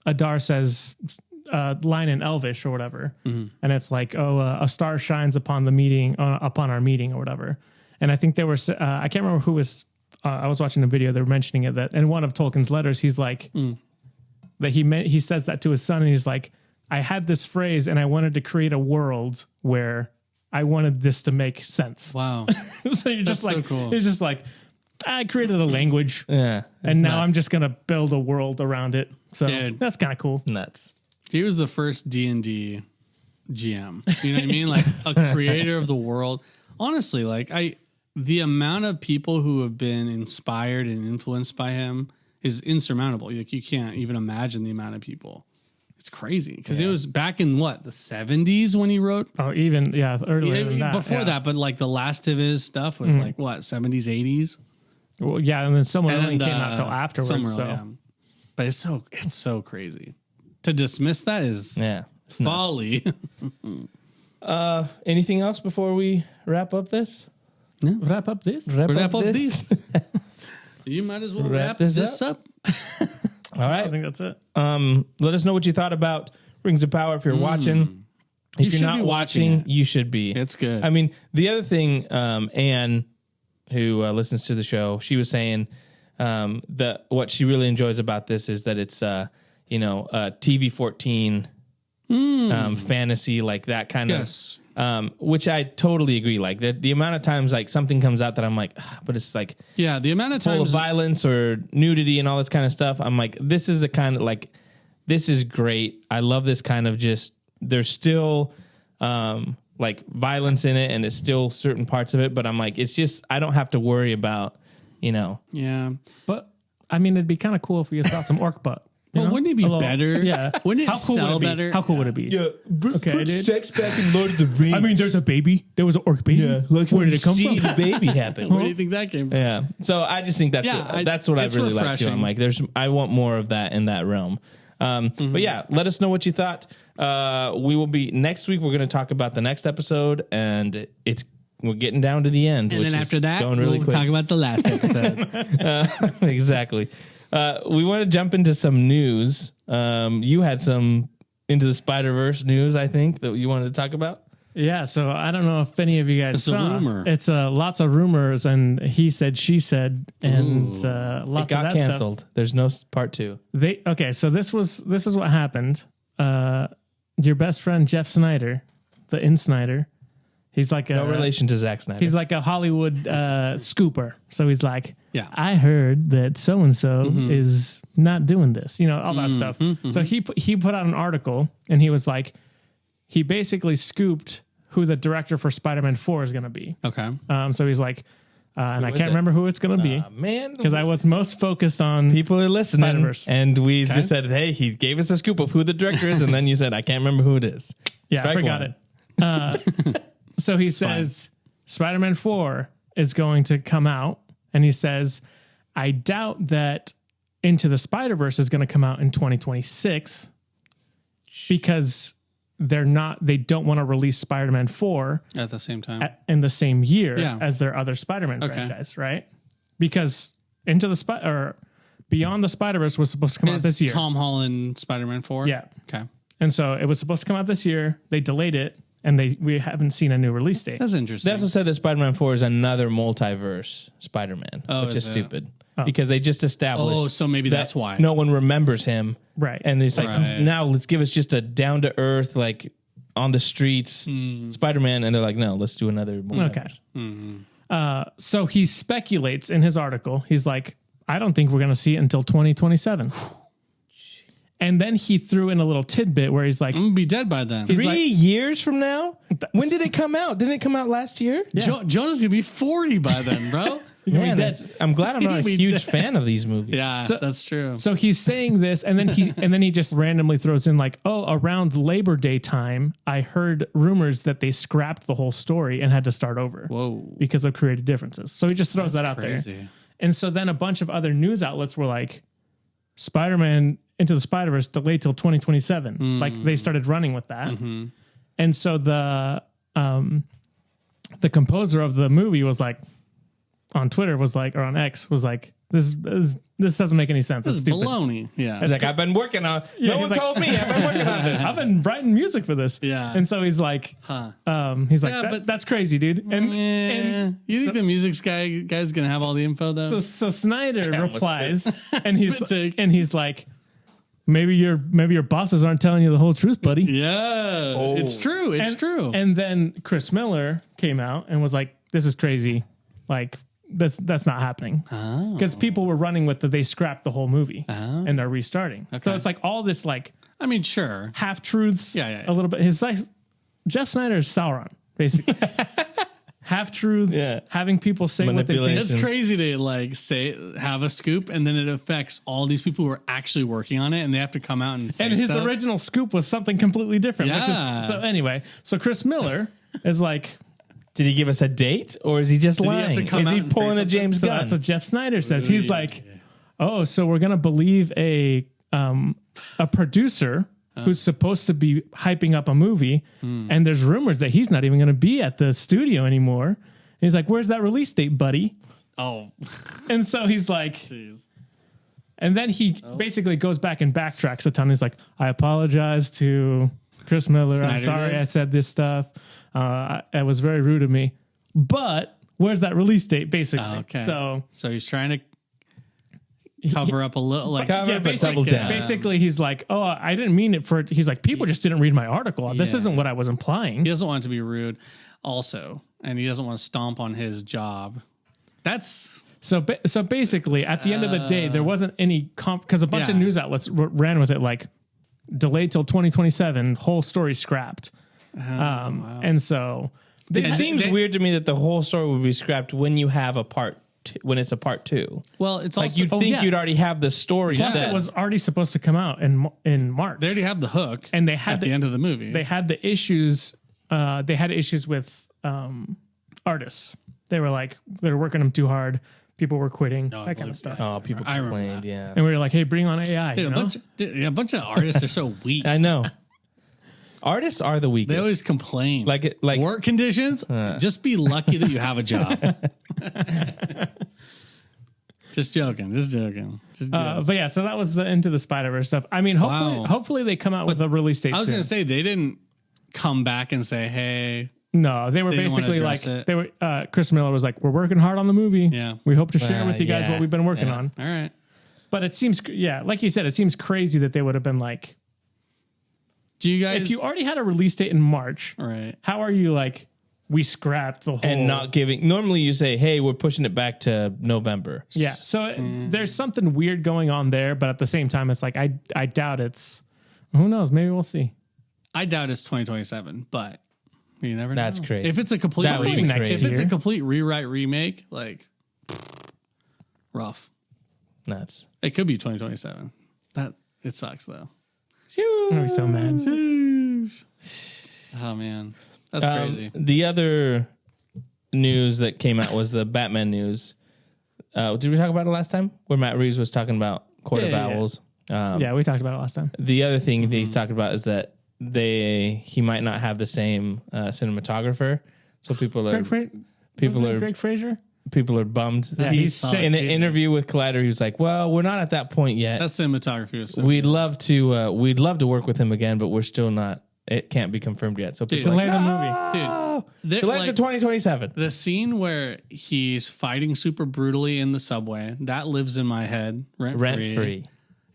Adar says line in Elvish or whatever, and it's like, oh, a star shines upon our meeting or whatever. And I think they were, I can't remember who was. I was watching a video. They were mentioning it that in one of Tolkien's letters, he's like, that he says that to his son, and he's like, I had this phrase and I wanted to create a world where I wanted this to make sense. Wow. So you're just like, so cool. it's just like, I created a language. Yeah. And now I'm just going to build a world around it. So Dude. that's kind of cool. nuts. He was the first D&D GM. You know what I mean? Like a creator of the world. Honestly, like the amount of people who have been inspired and influenced by him is insurmountable. Like you can't even imagine the amount of people. It's crazy because it was back in what, the 70s when he wrote. Oh, even earlier than that. Before that, but like the last of his stuff was like what, 70s, 80s. Well, yeah, and then someone only came out till afterwards. Summerlin, So yeah. But it's so crazy. To dismiss that is folly. Anything else before we wrap up this? wrap up this. Wrap up this. You might as well wrap this up. All right. I think that's it. Let us know what you thought about Rings of Power if you're watching. If you're not watching, you should be. It's good. I mean, the other thing, Anne, who listens to the show, she was saying that what she really enjoys about this is that it's TV 14 fantasy, like that kind of. Which I totally agree. Like the amount of times like something comes out that I'm like, but it's like the amount of full times of violence or nudity and all this kind of stuff. I'm like, this is the kind of like, this is great. I love this kind of just. There's still like violence in it, and it's still certain parts of it. But I'm like, it's just I don't have to worry about, Yeah, But I mean, it'd be kind of cool if we saw some orc butt. Well, wouldn't it be better? Yeah. Wouldn't it How cool sell would it be? better? How cool would it be? Yeah, Okay, dude. sex back in Lord of the Rings. I mean, there's a baby. There was an orc baby. like Where did it come from? the baby happen? Where do you think that came from? Yeah, so I just think that's that's what I it's really like too. refreshing. I'm like, I want more of that in that realm. But yeah, let us know what you thought. We will be next week. We're going to talk about the next episode, and we're getting down to the end. And then after that, going really we'll quick. talk about the last episode. Exactly. We want to jump into some news. You had some Into the Spider-Verse news, I think, that you wanted to talk about. Yeah, so I don't know if any of you guys It's saw. a rumor. It's lots of rumors, and he said, she said, and lots It of got that canceled. stuff. There's no part 2. So this is what happened. Your best friend Jeff Snyder, the In Snyder, he's like No relation to Zack Snyder. He's like a Hollywood scooper. So he's like, Yeah. I heard that so and so is not doing this, all that stuff. So he put out an article, and he was like, he basically scooped who the director for Spider-Man 4 is going to be. Okay. So he's like, and I is can't it? remember who it's going to be man, because I was most focused on people are listening, Spider-Verse. and we just said, hey, he gave us a scoop of who the director is, and then you said, I can't remember who it is. Yeah, Strike I forgot one. it. So he says Spider-Man 4 is going to come out, and he says, I doubt that Into the Spider-Verse is going to come out in 2026 because they don't want to release Spider-Man 4 At the same time. in the same year Yeah. as their other Spider-Man franchise, right? Because Beyond the Spider-Verse was supposed to come out this year. Tom Holland Spider-Man 4? Yeah. Okay. And so it was supposed to come out this year. They delayed it, and we haven't seen a new release date. That's interesting. They also said that Spider-Man 4 is another multiverse Spider-Man, which is is it? stupid. Because they just established. Oh, so maybe that that's why. no one remembers him, Right. And it's like Right. now let's give us just a down to earth, like on the streets Spider-Man, and they're like, no, let's do another multiverse. Okay. So he speculates in his article. He's like, I don't think we're going to see it until 2027. And then he threw in a little tidbit where he's like, I'm going to be dead by then. 3 years from now? When did it come out? Didn't it come out last year? Jonah's going to be 40 by then, bro. Man, I'm glad I'm not a We huge did. fan of these movies. Yeah, that's true. so he's saying this, and then he just randomly throws in like, oh, around Labor Day time, I heard rumors that they scrapped the whole story and had to start over. Whoa. Because of creative differences. So he just throws that out there. Crazy. And so then a bunch of other news outlets were like, Spider-Man Into the Spider-Verse delayed till 2027. Like they started running with that. And so the composer of the movie was like, on Twitter was like, or on X was like, this doesn't make any sense. This It's is stupid. baloney. Yeah. He's like, I've been working on. Yeah, no he's one like- told me. I've been working on this. I've been writing music for this. Yeah. And so he's like, Huh. he's like, Yeah, "That- but- that's crazy, dude. And You think the music guy's going to have all the info, though? so Snyder almost replies, and Spit take. he's like, maybe your bosses aren't telling you the whole truth, buddy. Yeah, it's true. It's true. And then Chris Miller came out and was like, "This is crazy. Like that's not happening." Because people were running with they scrapped the whole movie and they're restarting. Okay. So it's like all this like, I mean, sure, half truths. Yeah. A little bit. His like Jeff Snyder's Sauron, basically. Half truths, having people say what they think. It's crazy to like have a scoop and then it affects all these people who are actually working on it and they have to come out and say his original scoop was something completely different. Yeah. So anyway, so Chris Miller is like, did he give us a date or is he just lying? Is he pulling a James Gunn? That's what Jeff Snyder says. He's like, oh, so we're gonna believe a producer who's supposed to be hyping up a movie, and there's rumors that he's not even going to be at the studio anymore. And he's like, "Where's that release date, buddy?" Oh, and so he's like, jeez. And then he basically goes back and backtracks a ton. He's like, "I apologize to Chris Miller. I'm sorry I said this stuff. It was very rude of me. But where's that release date?" Basically, okay. So he's trying to cover up a little, like basically he's like, "Oh, I didn't mean it for." He's like, "People just didn't read my article. This isn't what I was implying." He doesn't want it to be rude, also, and he doesn't want to stomp on his job. That's so basically, at the end of the day, there wasn't any because a bunch of news outlets ran with it like delayed till 2027, whole story scrapped, wow. And so it seems weird to me that the whole story would be scrapped when you have a part. When it's a part 2. Well, it's like also, you'd think you'd already have the story set. It was already supposed to come out in March. They already have the hook, and they had at the end of the movie. They had the issues. They had issues with artists. They were like they were working them too hard. People were quitting, that kind of stuff. Oh, people complained, yeah. And we were like, "Hey, bring on AI." Dude, a bunch of artists are so weak. I know. Artists are the weakest. They always complain. Like work conditions. Just be lucky that you have a job. Just joking. But yeah, so that was the Into the Spider-Verse stuff. I mean, hopefully they come out with a release date. I was going to say they didn't come back and say, "Hey." No, they were basically like they were. Chris Miller was like, "We're working hard on the movie. Yeah, we hope to share with you guys what we've been working on." All right. But it seems, like you said, it seems crazy that they would have been like, "Do you guys?" If you already had a release date in March, right? How are you like? We scrapped the whole and not giving. Normally, you say, "Hey, we're pushing it back to November." Yeah, so there's something weird going on there, but at the same time, it's like I doubt it's. Who knows? Maybe we'll see. I doubt it's 2027, but you never know. That's crazy. If it's a complete it's a complete rewrite remake, like rough. Nuts. It could be 2027. That it sucks though. I'm gonna be so mad. Oh man. That's crazy. The other news that came out was the Batman news. Did we talk about it last time? Where Matt Reeves was talking about Court of Owls. Yeah, we talked about it last time. The other thing that he's talking about is that he might not have the same cinematographer. So people are Greg Fraser. People are bummed. Yeah, he's in an interview with Collider. He was like, "Well, we're not at that point yet. That cinematography was. We'd love to work with him again, but we're still not. It can't be confirmed yet." So people delay the movie, dude. Delay to 2027. The scene where he's fighting super brutally in the subway that lives in my head rent free.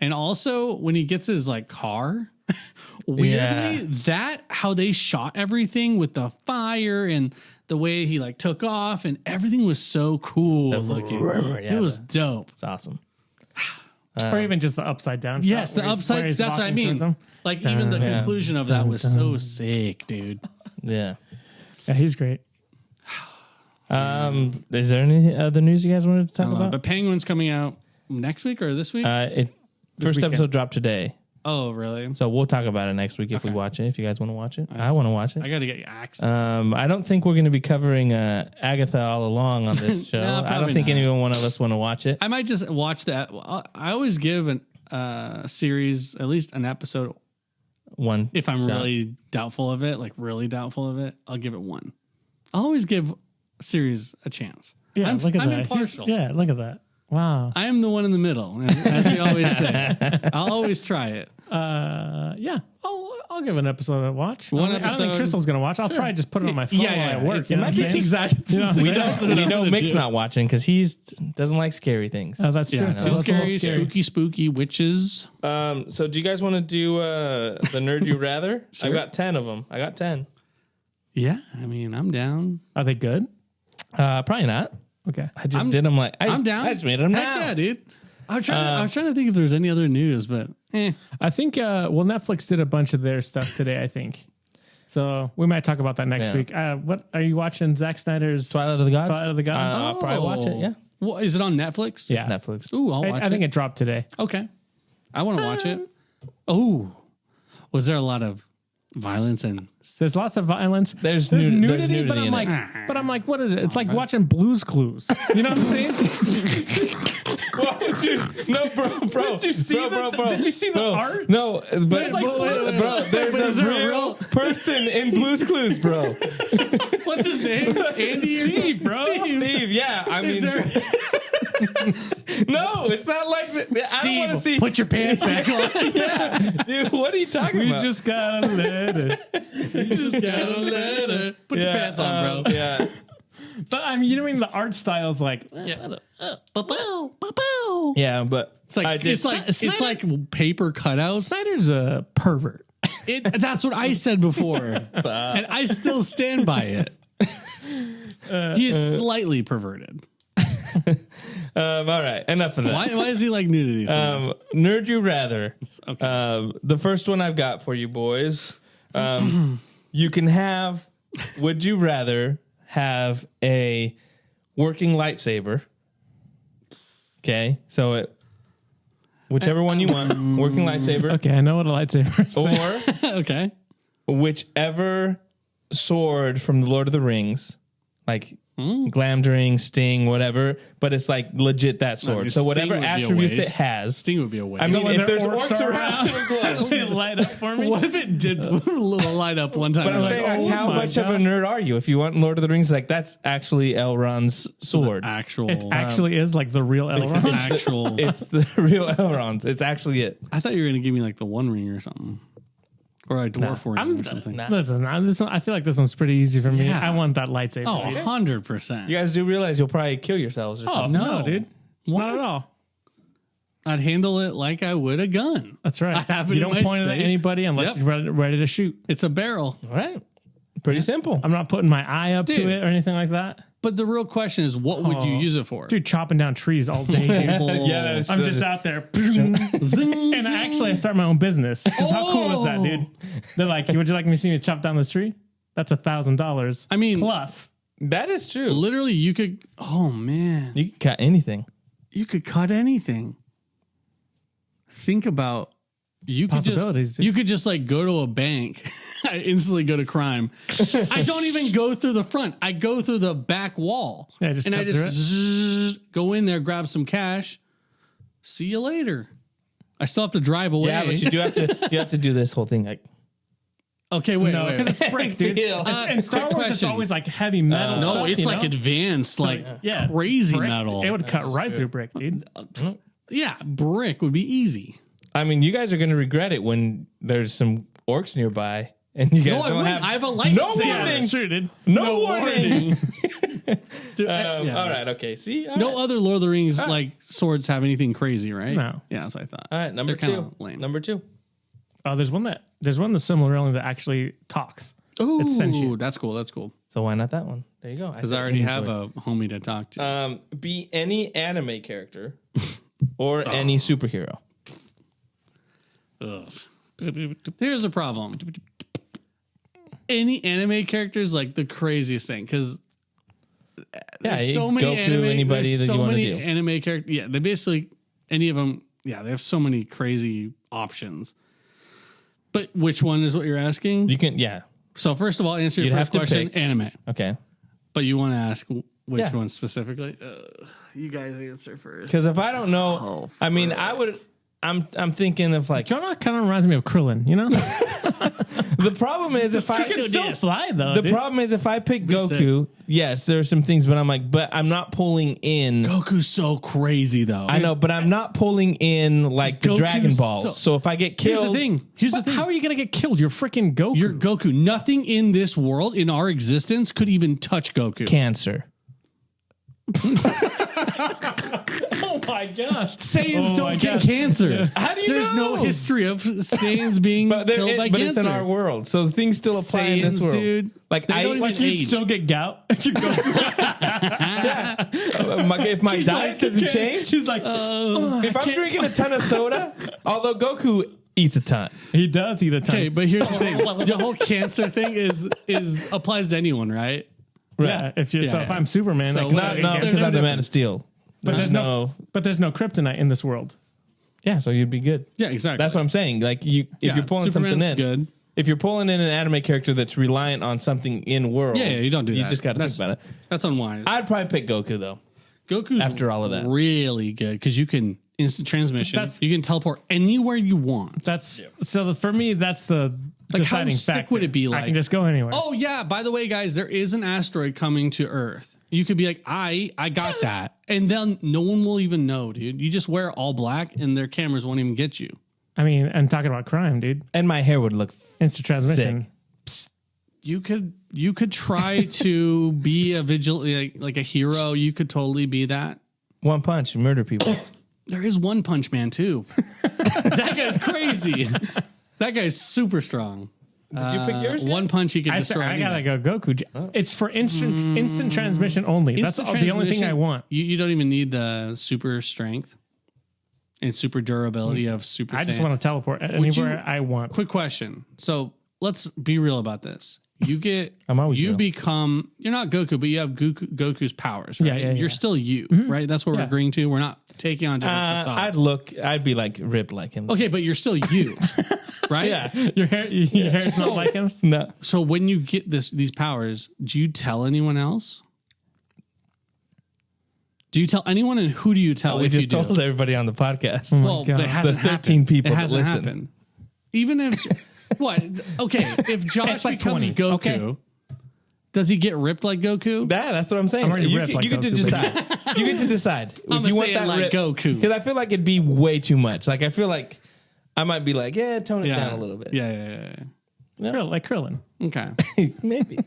And also when he gets his like car, weirdly that how they shot everything with the fire and the way he like took off and everything was so cool looking. It was dope. It's awesome. Or even just the upside down. Yes, the upside. That's what I mean. Like even the conclusion of that was so sick, dude. Yeah. Yeah, he's great. Is there any other news you guys wanted to talk about? But Penguin's coming out next week or this week? First episode dropped today. Oh, really? So we'll talk about it next week if we watch it. If you guys want to watch it, I want to watch it. I got to get axed. I don't think we're going to be covering Agatha all along on this show. No, I don't think any one of us want to watch it. I might just watch that. I always give a series at least an episode one. If I'm really doubtful of it, like really doubtful of it, I'll give it one. I'll always give a series a chance. Yeah, look at that. I'm impartial. Yeah, look at that. Wow. I am the one in the middle, as we always say. I'll always try it. Yeah. I'll give an episode a watch. One I don't think episode. Crystal's gonna watch. I'll probably just put it on my phone while I work. It might be exactly. We know Mick's not watching because he doesn't like scary things. Oh, that's true. Yeah, Too too scary, spooky witches. So do you guys want to do the Nerd You Rather? Sure. I've got 10 of them. I got 10. Yeah, I mean, I'm down. Are they good? Probably not. Okay. I just did them like I'm down. I just made them Heck now. yeah, dude. I was trying to think if there's any other news, but I think Netflix did a bunch of their stuff today, I think. So we might talk about that next week. What are you watching? Zack Snyder's Twilight of the Gods. Twilight of the Gods? I'll probably watch it. Yeah, What is it on Netflix? Yeah. Netflix. Ooh, I'll watch I think it dropped today. Okay. I want to watch it. Oh, was there a lot of violence and There's lots of violence. There's nudity, nudity but I'm in like, it. what is it? It's like watching Blue's Clues. You know what I'm saying? No, bro. Did you see Did you see the art? No, but It's like, bro, there's a real person in Blue's Clues, bro. What's his name? Andy Steve, bro. Steve, yeah. I mean, no, it's not like that. I don't want to see. Put your pants back on. Yeah, dude, what are you talking about? We just got a letter. Put your pants on, bro. Yeah. But I mean, you know what I mean? The art style is like, Yeah, but It's like paper cutouts. Snyder's a pervert. That's what I said before, and I still stand by it. He is slightly perverted. all right, enough of that. Why is he like nudity? So much? Nerd You Rather. Okay. The first one I've got for you boys. You can have. Would you rather have a working lightsaber? Okay, so whichever one you want, working lightsaber, Okay, I know what a lightsaber is. or Okay. whichever sword from the Lord of the Rings, like Glamdring, Sting, whatever, but it's like legit that sword. mean, so whatever Sting would be a attributes it waste. has. Sting would be a waste. I mean, when if there there's are orcs orcs around, they light up for me. what if it did light up one time? But I'm You're saying, like, like, how my much of a nerd are you? If you want Lord of the Rings, like that's actually Elrond's sword. actual. It actually is like the real Elrond. actual. It's the real Elrond's. It's actually it. I thought you were going to give me like the One Ring or something. Or a dwarf ring or something. Listen, I feel like this one's pretty easy for me. Yeah. I want that lightsaber. Oh, dude. 100%. You guys do realize you'll probably kill yourselves or Oh, something. no, dude. What? Not at all. I'd handle it like I would a gun. That's right. I have it You in don't my point it at safe. anybody unless Yep. you're ready to shoot. It's a barrel. All right. Pretty simple. I'm not putting my eye up Dude. to it or anything like that. But the real question is, what would you Oh. use it for? Dude, chopping down trees all day, dude. Yeah, that is I'm just out there. And I start my own business. 'Cause how cool is that, dude? They're like, would you like me to see you chop down this tree? That's $1,000. I mean, plus. That is true. literally, you could. Oh man, You can cut anything. you could cut anything. Think about you could Possibilities, just dude. you could just like go to a bank. I instantly go to crime. I don't even go through the front. I go through the back wall. Yeah, just and I cut through just go in there, grab some cash. See you later. I still have to drive away. Yeah, but you do have to. You have to do this whole thing. Like, Okay, wait. No, because it's brick, dude. Feel. In Star quick Wars, it's question. always like heavy metal. no, stuff, it's you like know? advanced, like yeah, crazy brick, metal. It would cut right through brick, dude. Yeah, brick would be easy. I mean, you guys are going to regret it when there's some orcs nearby and you guys No, I don't wouldn't. have. I have a No lightsaber. warning. True, dude. No warning. Dude, yeah. All right. Okay. See. All No right. other Lord of the Rings like swords have anything crazy, right? No. Yeah, that's what I thought. All right. Number They're kinda two. lame. Number two. Oh, there's one that's similar only that actually talks. Ooh, It's sentient. that's cool. That's cool. So why not that one? There you go. Because I already have a homie to talk to. Be any anime character or any superhero. Ugh. Here's the problem. Any anime character is like the craziest thing because there's so many Goku, anime. anybody There's that so you want to many do. anime characters. Yeah, they basically any of them. Yeah, they have so many crazy options. But which one is what you're asking? You can. Yeah. So first of all, answer your You'd first have to question. pick. Anime. Okay. But you want to ask which Yeah. one specifically? You guys answer first. Because if I don't know, I mean, I would. I'm thinking of like Jonah kind of reminds me of Krillin, you know? The problem is if I can still fly though. the problem is if I pick Goku, yes, there are some things, but I'm not pulling in. Goku's so crazy though. I know, but I'm not pulling in like the Goku's Dragon Balls. So if I get killed, Here's the thing. How are you gonna get killed? You're freaking Goku. You're Goku. Nothing in this world, in our existence, could even touch Goku. cancer. Oh my gosh. Saiyans don't get cancer. How do you There's know? no history of Saiyans being killed by but cancer. it's in our world, so the things still apply in this Saiyans, world. dude. Like They don't even You age. still get gout. If you go, if my diet doesn't change, she's like, if I'm drinking a ton of soda, although Goku eats a ton. he does eat a ton. Okay, but here's the thing: the whole cancer thing is applies to anyone, right? Yeah, if you're so Yeah. if I'm Superman, So I can what- get No, cancer. because I'm the Man of Steel. But there's no kryptonite in this world. Yeah, so you'd be good. Yeah, exactly. That's what I'm saying. Like if you're pulling Superman's something in, good. if you're pulling in an anime character that's reliant on something in world, Yeah, you don't do that. You just got to think That's- about it. That's unwise. I'd probably pick Goku though. Goku's after all of that. really good because you can instant transmission. That's- You can teleport anywhere you want. That's so for me. That's the Like, how deciding sick factor. would it be, I like- can just go anywhere. Oh yeah, by the way, guys, there is an asteroid coming to Earth. You could be like, I got that, and then no one will even know, dude. You just wear all black, and their cameras won't even get you. I mean, and talking about crime, dude. And my hair would look Instant transmission. You could try to be a vigilante, like a hero. You could totally be that. One punch, murder people. There is One Punch Man too. That guy's crazy. That guy's super strong. Did you pick yours? One punch he can I destroy. gotta go Goku. It's for instant transmission only. That's Instant the only thing I transmission, want. You don't even need the super strength and super durability of Super I just Saiyan. want to teleport anywhere I want. Quick question. So let's be real about this. You get, I'm always you real. become, you're not Goku, but you have Goku's powers, right? Yeah, yeah, You're yeah. still you, right? That's what we're Yeah. agreeing to. We're not taking on different facades. I'd be like ripped like him. Okay, but you're still you, right? Yeah. Your hair's not like him. No. So when you get these powers, do you tell anyone else? Do you tell anyone, and who do you tell? We if just you do? told everybody on the podcast. Well, God. it hasn't The 13 happened. people It that hasn't listen. happened. Even if what? Okay, if Josh It's like becomes 20, Goku, okay? does he get ripped like Goku? That's what I'm saying. I'm already you ripped get, like you get to Goku, decide. You get to decide I'm if you want saying that like ripped. Goku. Because I feel like it'd be way too much. Like I feel like I might be like, yeah, tone it down a little bit. Yeah. Like Krillin. Okay. Maybe.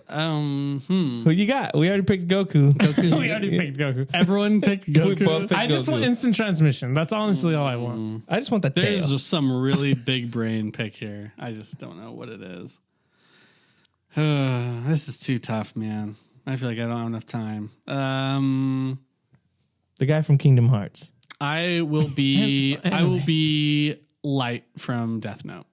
Who Who you got? We already picked Goku. We already picked Goku. Everyone picked Goku. We both picked I just Goku. want instant transmission. That's honestly all I want. I just want the tail. There's some really big brain pick here. I just don't know what it is. This is too tough, man. I feel like I don't have enough time. The guy from Kingdom Hearts. I will be Light from Death Note.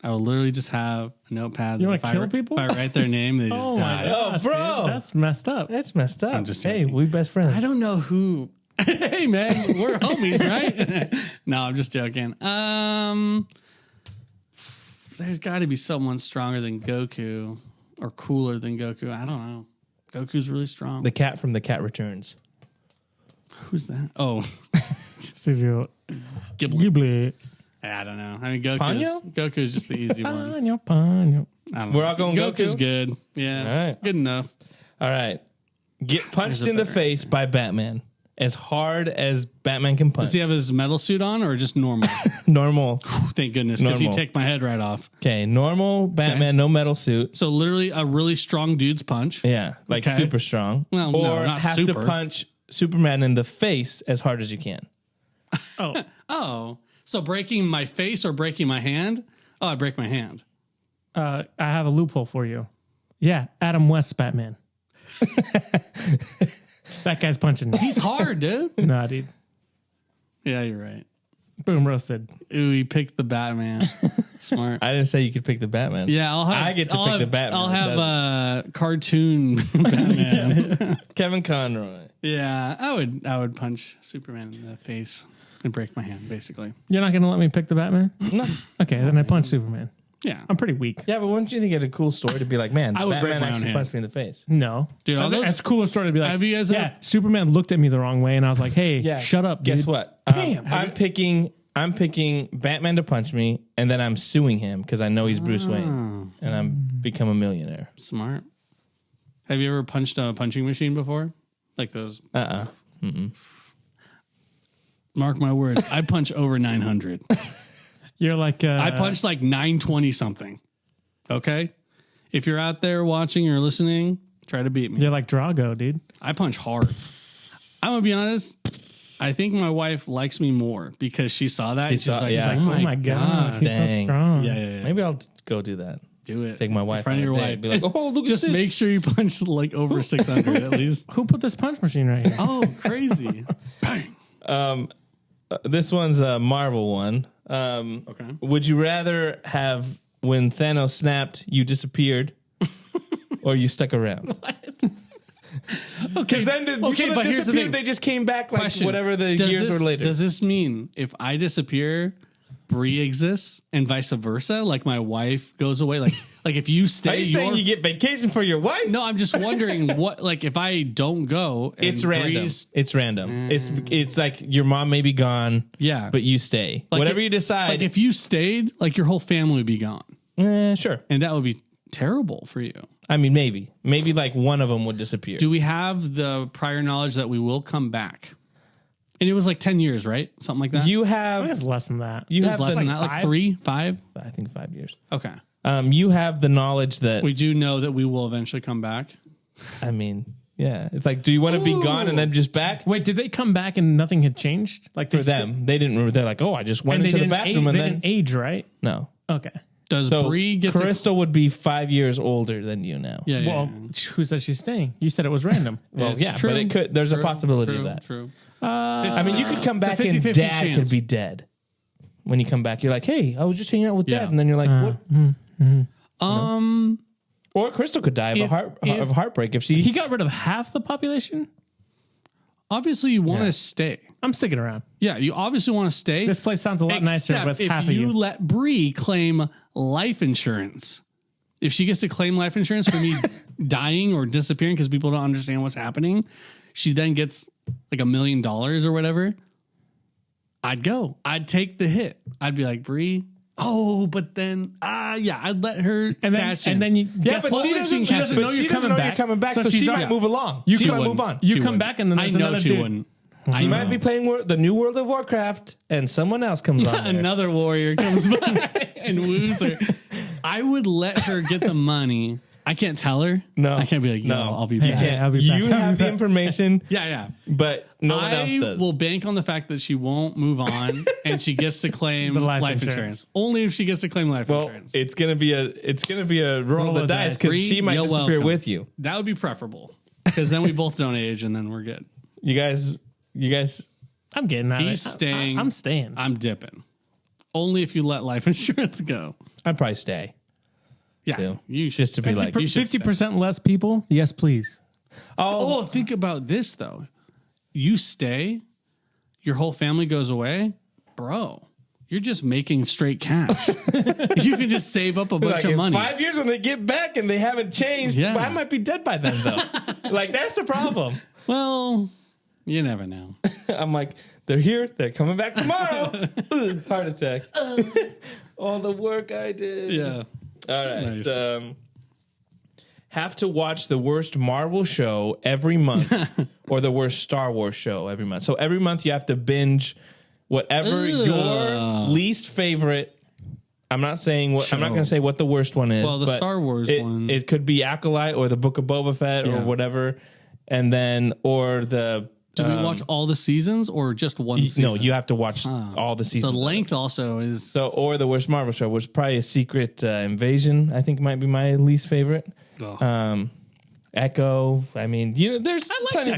I will literally just have a notepad. You that wanna kill people? If I write their name, they just Oh my die. gosh, bro. dude, that's messed up. That's messed up. I'm just hey, joking. we best friends. I don't know who. Hey man, we're homies, right? No, I'm just joking. There's got to be someone stronger than Goku or cooler than Goku. I don't know. Goku's really strong. The cat from The Cat Returns. Who's that? Oh, Studio Ghibli. Ghibli. I don't know. I mean, Ponyo? Goku's just the easy one. Ponyo, Ponyo. I don't know. We're all going Goku's Goku? good. Yeah, All right. good enough. All right. Get punched There's a in the better face by Batman. As hard as Batman can punch. Does he have his metal suit on or just normal? Normal. Thank goodness, because he'd Normal. take my head right off. Okay, normal Batman, no metal suit. So literally a really strong dude's punch. Yeah, like Okay. super strong. Well, no, or not have super. to punch Superman in the face as hard as you can. Oh, Oh, so breaking my face or breaking my hand? Oh, I break my hand. I have a loophole for you. Yeah, Adam West Batman. That guy's punching. He's hard, dude. Nah, dude. Yeah, you're right. Boom, roasted. Ooh, he picked the Batman. Smart. I didn't say you could pick the Batman. Yeah, I'll have. I get to I'll pick have, the Batman I'll that have cartoon Batman. Kevin Conroy. Yeah, I would punch Superman in the face and break my hand, basically. You're not gonna let me pick the Batman? No. Okay, then I punch Superman. Yeah, I'm pretty weak. Yeah, but wouldn't you think it's a cool story to be like, man, I would break Batman my own actually hand. punched me in the face? No, Dude, all those- that's a cooler story to be like. Have you guys yeah, Superman looked at me the wrong way, and I was like, "Hey, shut up, dude." Guess what? Bam. I'm picking I'm picking Batman to punch me, and then I'm suing him because I know he's Bruce Wayne, and I'm become a millionaire. Smart. Have you ever punched a punching machine before? Like those? Mark my words. I punch over 900. You're like I punched like 920 something. Okay? If you're out there watching or listening, try to beat me. You're like Drago, dude. I punch hard. I'm going to be honest. I think my wife likes me more because she saw that. She's like, Oh my gosh, he's so Dang. strong. Yeah. Maybe I'll go do that. Do it. Take my wife in front of your wife. Be like, oh, look Just at this. make sure you punch like over 600 at least. Who put this punch machine right here? Oh, crazy. Bang. This one's a Marvel one. Okay. Would you rather have when Thanos snapped, you disappeared, or you stuck around? Okay. Then But here's the thing. They just came back like Question. whatever the Does years this, were later. Does this mean if I disappear, Bree exists and vice versa? Like my wife goes away? Like if you stay, Are you saying you get vacation for your wife? No, I'm just wondering what. Like if I don't go, and It's random. Bree's, It's random. It's like your mom may be gone, yeah, but you stay. Like Whatever it- you decide. Like if you stayed, like your whole family would be gone, Sure. and that would be terrible for you. I mean, maybe like one of them would disappear. Do we have the prior knowledge that we will come back? And it was like 10 years, right? Something like that. You I have think it's less than that. you it was have less the, than that, like 5? 3, 5. I think 5 years. Okay. You have the knowledge that We do know that we will eventually come back. I mean, yeah. It's like, do you want to be gone and then just back? Wait, did they come back and nothing had changed? Like For them, they didn't. They're like, oh, I just went into the bathroom and they then didn't age, right? no. Okay. Does So Bree get to? Crystal would be 5 years older than you now. Yeah, Well, who says she's staying? You said it was random. Well, It's yeah, true. but it could. There's a True, possibility true, of that. True. I mean, you could come It's a back and 50-50 Dad chance. could be dead. When you come back, you're like, hey, I was just hanging out with Yeah. Dad, and then you're like, what? Or Crystal could die of heartbreak if she. He got rid of half the population. Obviously, you want to stay. I'm sticking around. Yeah, you obviously want to stay. This place sounds a lot nicer Except with if half of you. let Bree claim life insurance. If she gets to claim life insurance for me dying or disappearing because people don't understand what's happening, she then gets like $1 million or whatever. I'd go. I'd take the hit. I'd be like, Bree. Oh, but then, I'd let her and then, cash in. and then you Yeah, guess but what? she doesn't, She doesn't know you're coming back. so she might already- move along. You she can- might move on. You She come wouldn't. back and then I there's know another she dude. wouldn't. She might be playing the new World of Warcraft, and someone else comes on. There. Another warrior comes by and woos her. I would let her get the money. I can't tell her. No, I can't be like, no, I'll be You back. can't. I'll be back. You have the information, Yeah. but no one else I does. will bank on the fact that she won't move on and she gets to claim The life life insurance. insurance. Only if she gets to claim life well, insurance. it's gonna be a roll of the dice because Bree, she might you're disappear welcome. with you. That would be preferable because then we both don't age and then we're good. You guys. I'm getting out. He's staying. I'm staying. I'm dipping. Only if you let life insurance go. I'd probably stay. Yeah, too. you should Just to be stay. like, You should stay. 50% less people. Yes, please. Oh, think about this though. You stay, your whole family goes away, bro. You're just making straight cash. You can just save up a bunch like of in money. 5 years when they get back and they haven't changed, Yeah. I might be dead by then though. Like that's the problem. Well, you never know. I'm like, they're here, they're coming back tomorrow. Ugh, heart attack. All the work I did. Yeah. All right. Nice. Have to watch the worst Marvel show every month or the worst Star Wars show every month. So every month you have to binge whatever your least favorite. I'm not saying what I'm not Show. going to say what the worst one is. Well, the but Star Wars one. It could be Acolyte or the Book of Boba Fett or Yeah. whatever, and then or the. Do we watch all the seasons or just one season? No, you have to watch all the So seasons. length also is. So, or the worst Marvel show was probably a Secret Invasion. I think might be my least favorite. Ugh. Echo. I mean, there's I liked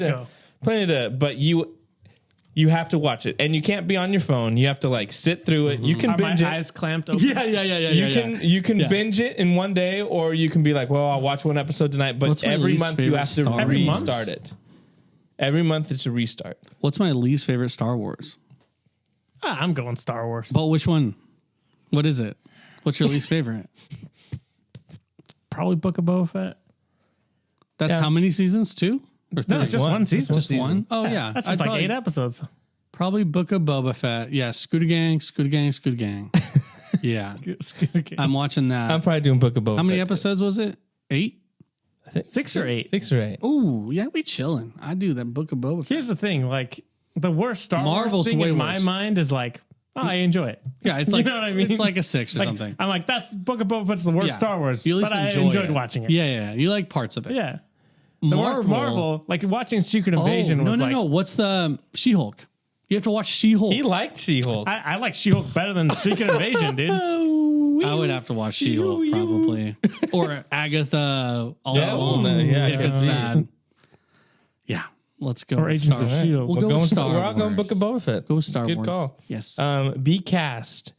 plenty Echo. but you have to watch it, and you can't be on your phone. You have to like sit through it. You can Are my binge it. eyes clamped open? Yeah. You can Yeah. binge it in one day, or you can be like, well, I'll watch one episode tonight. But What's my every least month you favorite have to Star Wars? restart it. Every month it's a restart. What's my least favorite Star Wars? I'm going Star Wars. But which one? What is it? What's your least favorite? Probably Book of Boba Fett. That's Yeah. how many seasons? 2 or 3? No, it's just one season. Just one? Oh, yeah. That's I'd just like probably- 8 episodes. Probably Book of Boba Fett. Yeah, Scooter Gang, Scooter Gang, Scooter Gang. Yeah. I'm watching that. I'm probably doing Book of Boba Fett. How many episodes was it? 8? I think 6 or 8. 6 or 8. Ooh, yeah, we chilling. I do that Book of Boba Fett. Here's the thing, like the worst Star Marvel's Wars thing way in my worse. mind is like, oh, I enjoy it. Yeah, it's like you know what I mean? It's like a 6 or Like, something. I'm like, that's Book of Boba Fett's the worst Yeah. Star Wars, You at least but I enjoy enjoyed it. watching it. Yeah, you like parts of it. Yeah. The worst Marvel, like watching Secret Invasion was like, no. What's the She-Hulk? You have to watch She-Hulk. He liked She-Hulk. I like She-Hulk better than Secret Invasion, dude. I would have to watch She-Hulk probably, or Agatha all along if it's bad. Yeah, let's go. Or Agents of S.H.I.E.L.D. We'll go with Star We're all going Wars. Book of Boba Fett. Go with Star Good Wars. call. Yes. Be cast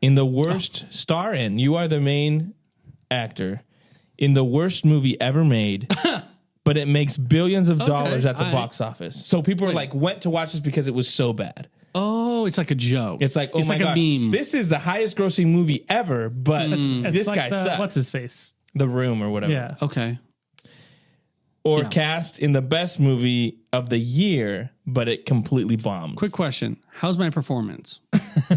in the worst star in. You are the main actor in the worst movie ever made. But it makes billions of dollars at the box office. So people are like, went to watch this because it was so bad. Oh, it's like a joke. It's like, oh it's my like gosh, a meme. this is the highest grossing movie ever, but It's this like guy sucks. What's his face? The Room or whatever. Yeah. Okay. Or Yeah. cast in the best movie of the year, but it completely bombs. Quick question: how's my performance?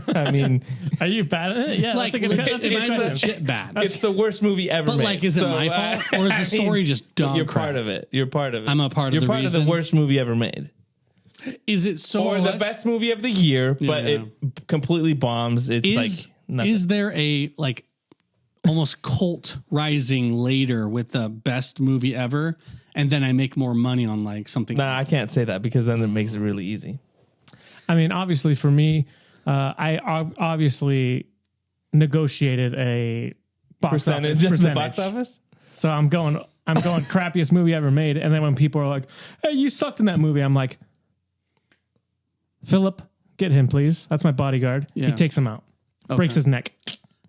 I mean, Are you bad at it? Yeah, Like, that's a good, that's a am good I question. legit bad? it's the worst movie ever But made. like, is it my fault or is the story just dumb? You're crap? part of it. You're part of it. I'm a part of You're the part of reason? the worst movie ever made. Is it so? Or the much- best movie of the year, but Yeah. it completely bombs. It's Is like nothing. is there a like almost cult rising later with the best movie ever, and then I make more money on like something? Nah, I can't say that because then it makes it really easy. I mean, obviously for me, I obviously negotiated a Percentage of the box office? So I'm going crappiest movie ever made. And then when people are like, hey, you sucked in that movie, I'm like, Philip, get him, please. That's my bodyguard. Yeah. He takes him out, breaks his neck.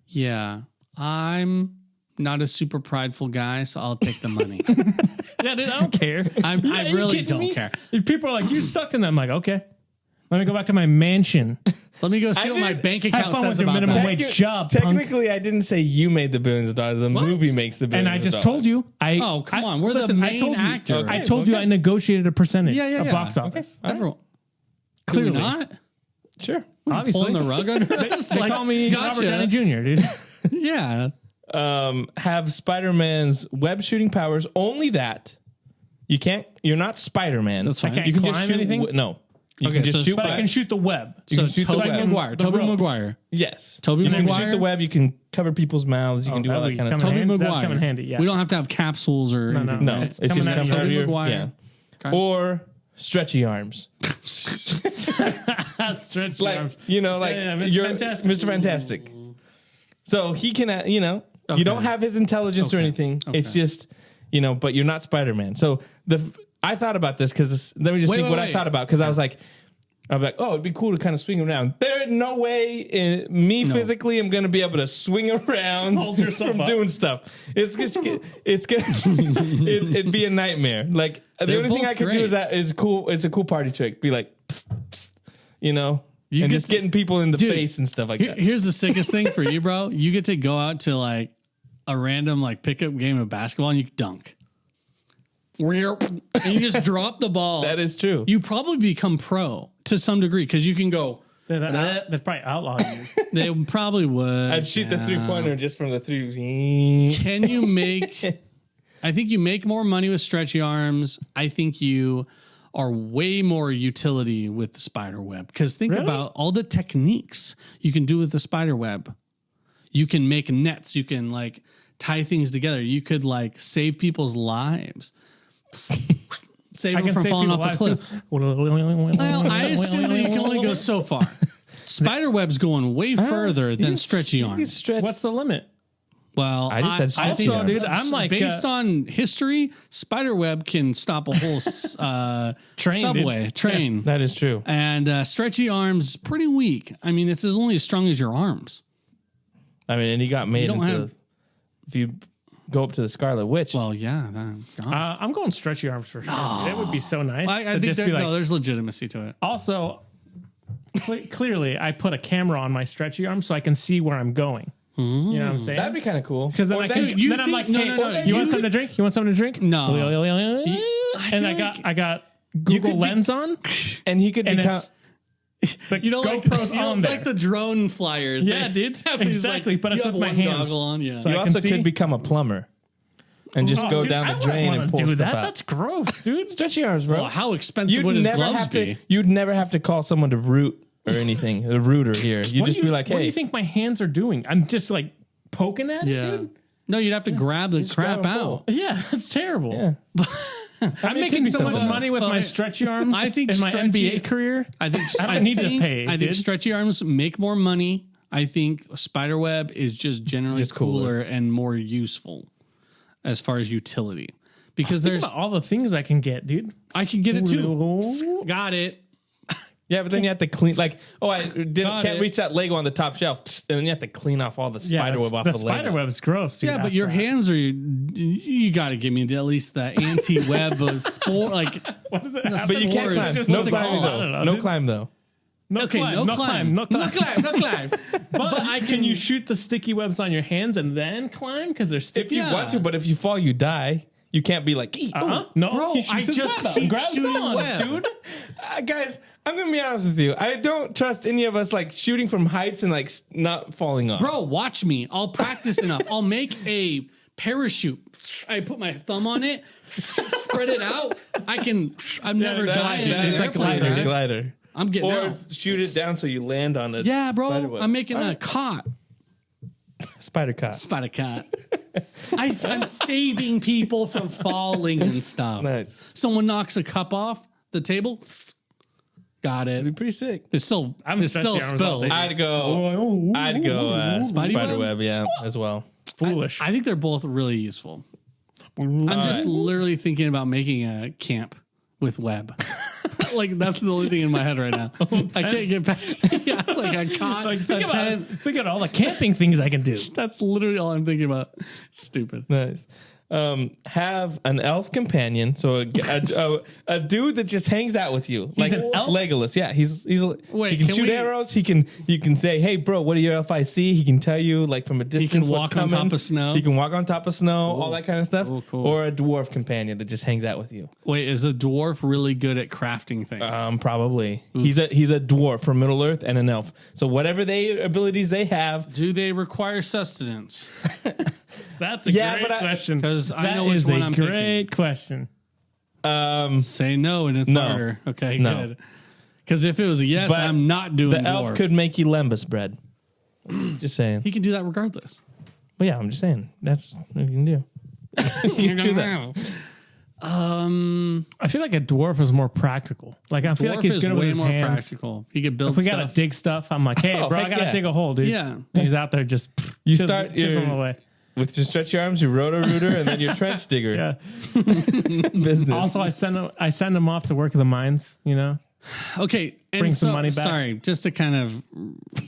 Yeah, I'm not a super prideful guy, so I'll take the money. Yeah, dude, I don't care. I Are you really kidding don't me? care. If people are like, you sucked in that, I'm like, okay. Let me go back to my mansion. Let me go see what my did- bank Have account fun says with your about minimum that. wage job, punk. Technically, I didn't say you made the billions of dollars. The movie makes the And billions I of just dollars. told you. Oh, come on. We're the main I told you, actor. I Okay, told you okay. I negotiated a percentage Yeah. of box office. Everyone, Clearly. do we not Sure. Obviously. pulling the rug under us. They call me Robert Downey Jr., dude. Yeah. Have Spider-Man's web shooting powers. Only that. You can't. You're not Spider-Man. That's fine. I can't You can climb just shoot. anything? No. You Okay, can just so shoot. But I can webs. shoot the web. So can shoot the Tobey web. Maguire. The Tobey rope. Maguire. Yes. Tobey you can Maguire? shoot the web. You can cover people's mouths. You can do all that that kind of would stuff. come in Tobey handy. That'd Maguire. come in handy, yeah. We don't have to have capsules or No, anything. No, right? it's just coming coming at you. out of Tobey your Maguire. yeah. Or stretchy arms. Stretch Like arms. like Yeah, Mr. you're Fantastic. Mr. Fantastic. So he can, Okay. you don't have his intelligence or Okay. anything. Okay. It's just, but you're not Spider-Man. So I thought about this because let me just think what I thought about because I was like, oh, it'd be cool to kind of swing around. There's no way physically am going to be able to swing around Hold yourself from up. doing stuff. It'd be a nightmare. Like the They're only thing both I could great. do is cool. It's a cool party trick. Be like, You and get just to- getting people in the Dude, face and stuff like that. Here's the sickest thing for you, bro. You get to go out to like a random like pickup game of basketball and you dunk. And you just drop the ball. That is true. You probably become pro to some degree because you can go. That's probably outlawed. They probably would. I'd shoot the 3-pointer just from the three. Can you make? I think you make more money with stretchy arms. I think you are way more utility with the spider web because think Really? about all the techniques you can do with the spider web. You can make nets. You can like tie things together. You could like save people's lives. Save I them can from save falling people off a lives cliff. too. Well, I assume that you can only go so far. Spider web's going way further than stretchy arms. What's the limit? Well, I just said stretchy Also, arms. dude, I'm like based on history, spiderweb can stop a whole Train, subway train, That is true. and stretchy arms pretty weak. I mean, it's only as strong as your arms. I mean, and he got made don't into. have- If you go up to the Scarlet Witch, Well, yeah, gosh. I'm going stretchy arms for sure. It would be so nice. I to think just there, be like, no, there's legitimacy to it. also, clearly, I put a camera on my stretchy arm so I can see where I'm going. You know what I'm saying? that'd be kind of cool. Because then Or I then- can. you Then I'm think- like, no, hey, no, no, you want something to drink? You want something to drink? No. And I got Google could be- Lens on, and he could and become. it's You know, like GoPro's on there. like the drone flyers. Yeah, They dude. have these, Exactly, like, but it's you with have my one hands. goggle on. Yeah. So You I also can see. could become a plumber and just go Dude, down I the wouldn't drain wanna and pull do stuff that. out. That's gross, dude. Stretchy arms, bro. Well, how expensive would his gloves have be? to. You'd never have to call someone to root or anything. A rooter here. You What just do be like, what do you hey, think my hands are doing? I'm just like poking at it, Yeah. dude. No, you'd have to grab the crap grab and pull. out. Yeah, that's terrible. yeah. I'm it making could be so much something. money with my stretchy arms. I think in my stretchy- NBA career. I think I don't need to pay, I think dude. stretchy arms make more money. I think spiderweb is just generally Just cooler and more useful as far as utility. Because Think there's, about all the things I can get, dude. I can get it too. Got it. Yeah, but then you have to clean. Like, oh, I Got can't it. reach that Lego on the top shelf, and then you have to clean off all the spider web off the the Lego. spider web's gross, dude. Yeah, but after your that. hands are. You got to give me at least the anti-web of sport. Like, What is it? But you can't Spores. climb. Just No what's it climbing called? I don't though. know, No dude. climb though. No okay, climb, no no climb, climb, no climb. no climb, no climb. But I can you shoot the sticky webs on your hands and then climb because they're sticky? If you Yeah. want to, but if you fall, you die. You can't be like, No, Bro, he shoots I his just web out. keep Grabs shooting on, web. dude. Guys, I'm gonna be honest with you. I don't trust any of us like shooting from heights and like not falling off. Bro, watch me. I'll practice enough. I'll make a parachute. I put my thumb on it, spread it out. I've never died in an It's like airplane glider, crash. glider. I'm getting Or out. shoot it down so you land on it. Yeah, bro. I'm making a cot. spider cot. Spider cat. I'm saving people from falling and stuff. Nice. Someone knocks a cup off the table. Got It'd be it. pretty sick. It's still stretchy still arms all spilled. day. I'd go Spidey spider web? web, yeah, as well. Foolish. I think they're both really useful. I'm just literally thinking about making a camp with web. Like that's the only thing in my head right now. I can't get back. Yeah, like a cot, Like, a think tent. about all the camping things I can do. That's literally all I'm thinking about. Stupid. Nice. Have an elf companion, so a dude that just hangs out with you, like an elf? Legolas. Yeah, Wait, he can can shoot we- arrows. You can say, "Hey, bro, what are your elf I see?" He can tell you like from a distance. can what's walk on coming. top of snow? He can walk on top of snow, all that kind of stuff. Cool. Or a dwarf companion that just hangs out with you. Wait, is a dwarf really good at crafting things? Probably. He's a dwarf from Middle Earth and an elf. So whatever abilities they have, Do they require sustenance? That's a Yeah, great but question. 'Cause I That know which is one a I'm great question. Say no, and it's No. harder. Okay, No. good. Because if it was a yes, But I'm not doing the dwarf. elf could make you lembas bread. Just saying. He can do that regardless. But yeah, I'm just saying that's what you can do. You can do that. I feel like a dwarf is more practical. Like I feel Dwarf like he's is good with way his more hands. practical. He could build If we gotta stuff. dig stuff, I'm like, hey, Oh, bro, I heck gotta yeah. dig a hole, dude. Yeah. He's out there just You chisel- start your- chiseling away. With your stretch your arms, your roto rooter, and then your trench digger Yeah. business. Also, I send him off to work the mines. You know, Okay, and Bring some money back. Sorry, just to kind of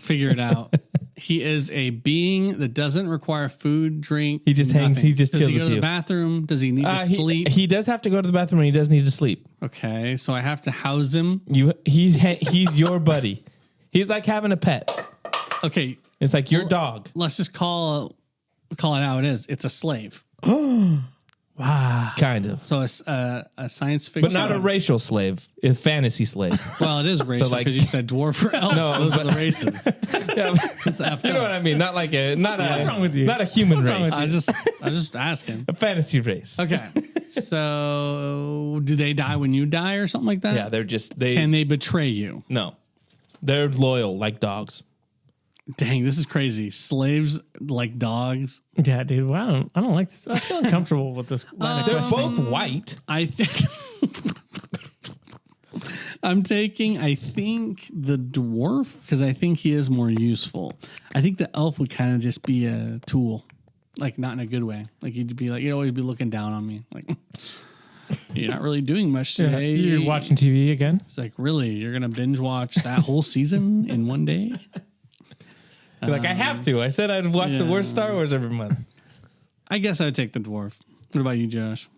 figure it out. He is a being that doesn't require food, drink. He just hangs- nothing. he just Does he chills go to with the you. bathroom? Does he need to sleep? he does have to go to the bathroom and he does need to sleep. Okay, so I have to house him. He's your buddy. He's like having a pet. Okay, It's like your dog. let's just call it how it is. It's a slave. wow. Kind of. So a science fiction, But not a racial slave. A fantasy slave. Well, it is racial like- because you said dwarf or elf. No, Those but- are the races. Yeah, you know what I mean? Not like What's wrong with you? Not a human wrong race. with I'm just asking. A fantasy race. Okay, so do they die when you die or something like that? Yeah, they're just Can they betray you? no. They're loyal like dogs. Dang, this is crazy. Slaves like dogs. Yeah, dude. Well, I don't like this. I feel uncomfortable with this line of They're questioning. both white. I think I think the dwarf because I think he is more useful. I think the elf would kind of just be a tool, like not in a good way. Like he'd be like, you'd always be looking down on me, like you're not really doing much Yeah, today. you're watching TV again. It's like, really, you're gonna binge watch that whole season in one day? You're like I have to. I said I'd watch the yeah. worst Star Wars every month. I guess I would take the dwarf. What about you, Josh?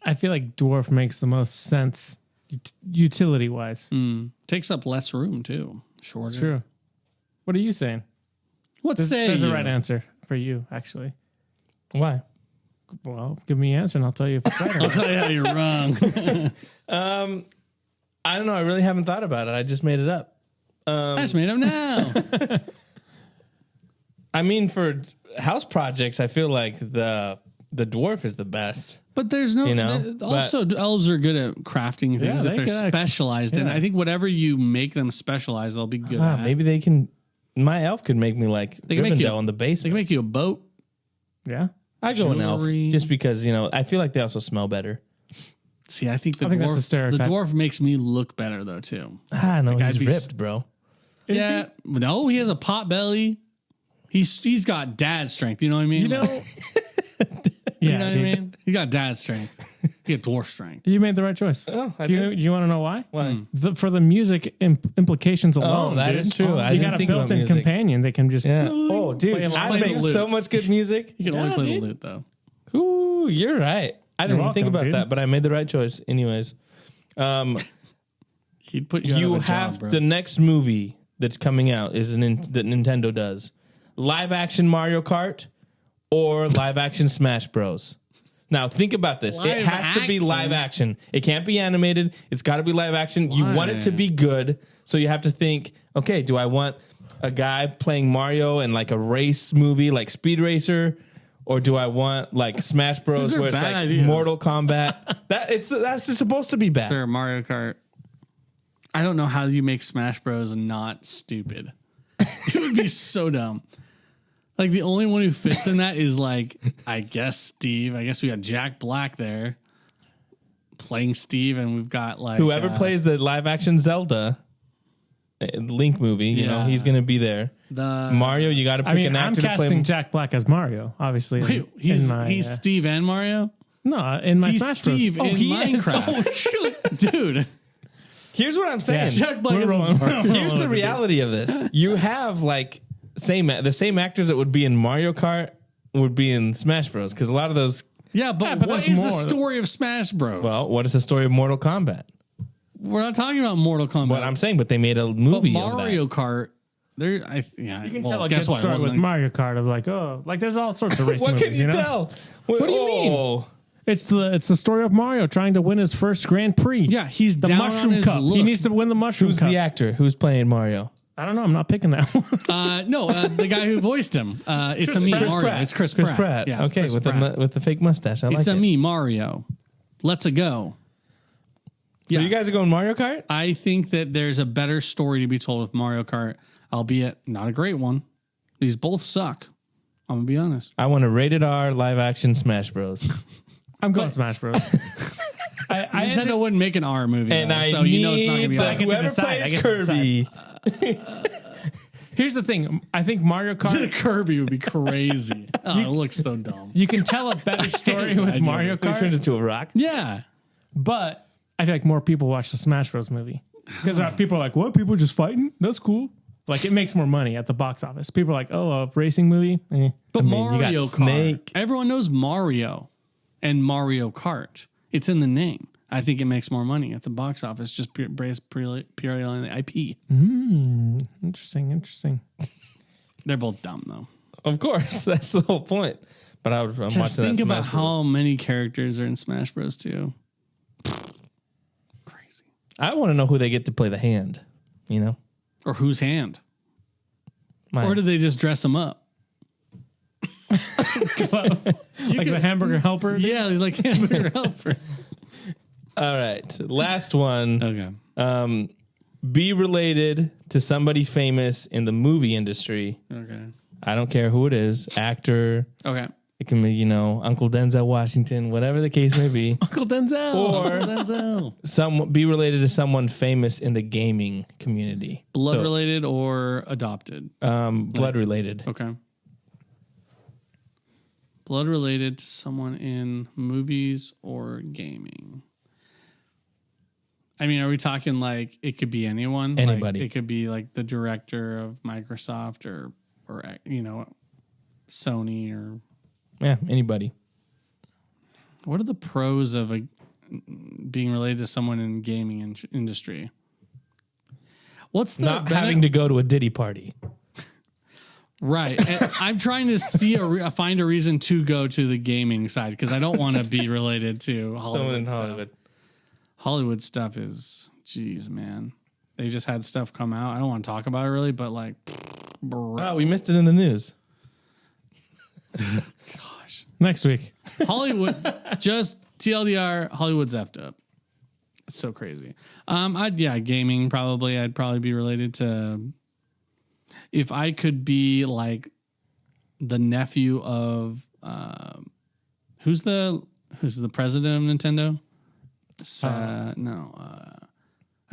I feel like dwarf makes the most sense utility wise. Takes up less room too. Shorter. True. What are you saying? What say There's you? a right answer for you, actually. Why? Well, give me an answer and I'll tell you if it's right or I'll not. tell you how you're wrong. I don't know. I really haven't thought about it. I just made it up. I just made up now. I mean, for house projects, I feel like the dwarf is the best. But there's no. Also, elves are good at crafting things that they're specialized in. I think whatever you make them specialize, they'll be good at. Maybe they can. My elf could make me like Rivendell in the basement. They can make you a boat. Yeah. I go an elf just because, I feel like they also smell better. See, I think that's a stereotype. The dwarf makes me look better though too. No, he's ripped, bro. Yeah, no, he has a pot belly. He's got dad strength. You know what I mean? You know what I mean? He got dad strength. He got dwarf strength. You made the right choice. Oh, you want to know why? Why? For the music implications alone. That is true. You got a built-in companion that can just. Yeah. Oh, dude, I make so much good music. You can only play the lute though. Ooh, you're right. I didn't even think about that, but I made the right choice. Anyways, he'd put you have the next movie that's coming out is that Nintendo does live action Mario Kart or live action Smash Bros. Now think about this. It has to be live action. It can't be animated. It's got to be live action. Why? You want it to be good, so you have to think, okay, do I want a guy playing Mario in like a race movie like Speed Racer? Or do I want like Smash Bros. Where it's like ideas. Mortal Kombat? That's supposed to be bad. Sure, Mario Kart. I don't know how you make Smash Bros. Not stupid. It would be so dumb. Like the only one who fits in that is like, I guess Steve. I guess we got Jack Black there playing Steve, and we've got like whoever plays the live action Zelda Link movie. You know, he's going to be there. Mario, you got to pick an actor to play. I'm casting Jack Black as Mario, obviously. Wait, he's Steve and Mario? No, in my Smash Bros. Steve in Minecraft. Oh, shoot. Dude. Here's what I'm saying. Jack Black Here's the reality of this. You have like the same actors that would be in Mario Kart would be in Smash Bros. Because a lot of those. Yeah, but what is the story of Smash Bros? Well, what is the story of Mortal Kombat? We're not talking about Mortal Kombat. What I'm saying, but they made a movie. But Mario of that. Kart. You can tell a good story with Mario Kart of like there's all sorts of race what movies. What can you tell? What do you mean? It's the story of Mario trying to win his first Grand Prix. Yeah, he's the down Mushroom on his Cup. Look. He needs to win the Mushroom Cup. Who's the actor? Who's playing Mario? I don't know. I'm not picking that one. No, the guy who voiced him. It's me, Mario. Pratt. It's Chris Pratt. Yeah, okay, with the fake mustache. It's me, Mario. Let's go. Yeah, so you guys are going Mario Kart? I think that there's a better story to be told with Mario Kart, albeit not a great one. These both suck. I'm gonna be honest. I want a rated R live action Smash Bros. I'm going Smash Bros. Nintendo wouldn't make an R movie, and so you know it's not gonna be R. Whoever plays Kirby. Here's the thing. I think Mario Kart Kirby would be crazy. It looks so dumb. You can tell a better story with Mario Kart. Turns into a rock. Yeah, but I feel like more people watch the Smash Bros. Movie because people are like, "What? People just fighting? That's cool." Like it makes more money at the box office. People are like, "Oh, a racing movie." But Mario Kart. Everyone knows Mario and Mario Kart. It's in the name. I think it makes more money at the box office just purely on the IP. Interesting. They're both dumb though. Of course, that's the whole point. But I'm just watching think about how many characters are in Smash Bros. 2. Crazy. I want to know who they get to play the hand. Or whose hand? Mine. Or do they just dress them up? The hamburger helper? Yeah, like hamburger helper. All right. Last one. Okay. Be related to somebody famous in the movie industry. Okay. I don't care who it is. Actor. Okay. It can be, Uncle Denzel Washington, whatever the case may be. Uncle Denzel. Or Denzel. Be related to someone famous in the gaming community. Blood related or adopted? Blood related. Okay. Blood related to someone in movies or gaming. I mean, are we talking like it could be anyone? Anybody. Like, it could be like the director of Microsoft or Sony or... Yeah, anybody. What are the pros of being related to someone in gaming industry? What's the not having to go to a Diddy party? Right. And I'm trying to see find a reason to go to the gaming side because I don't want to be related to Hollywood stuff. Hollywood stuff is, geez, man. They just had stuff come out. I don't want to talk about it really, but like, oh, we missed it in the news. Gosh, Next week, Hollywood. Just TLDR, Hollywood's effed up. It's so crazy. Gaming probably. I'd probably be related to. If I could be like the nephew of who's the president of Nintendo?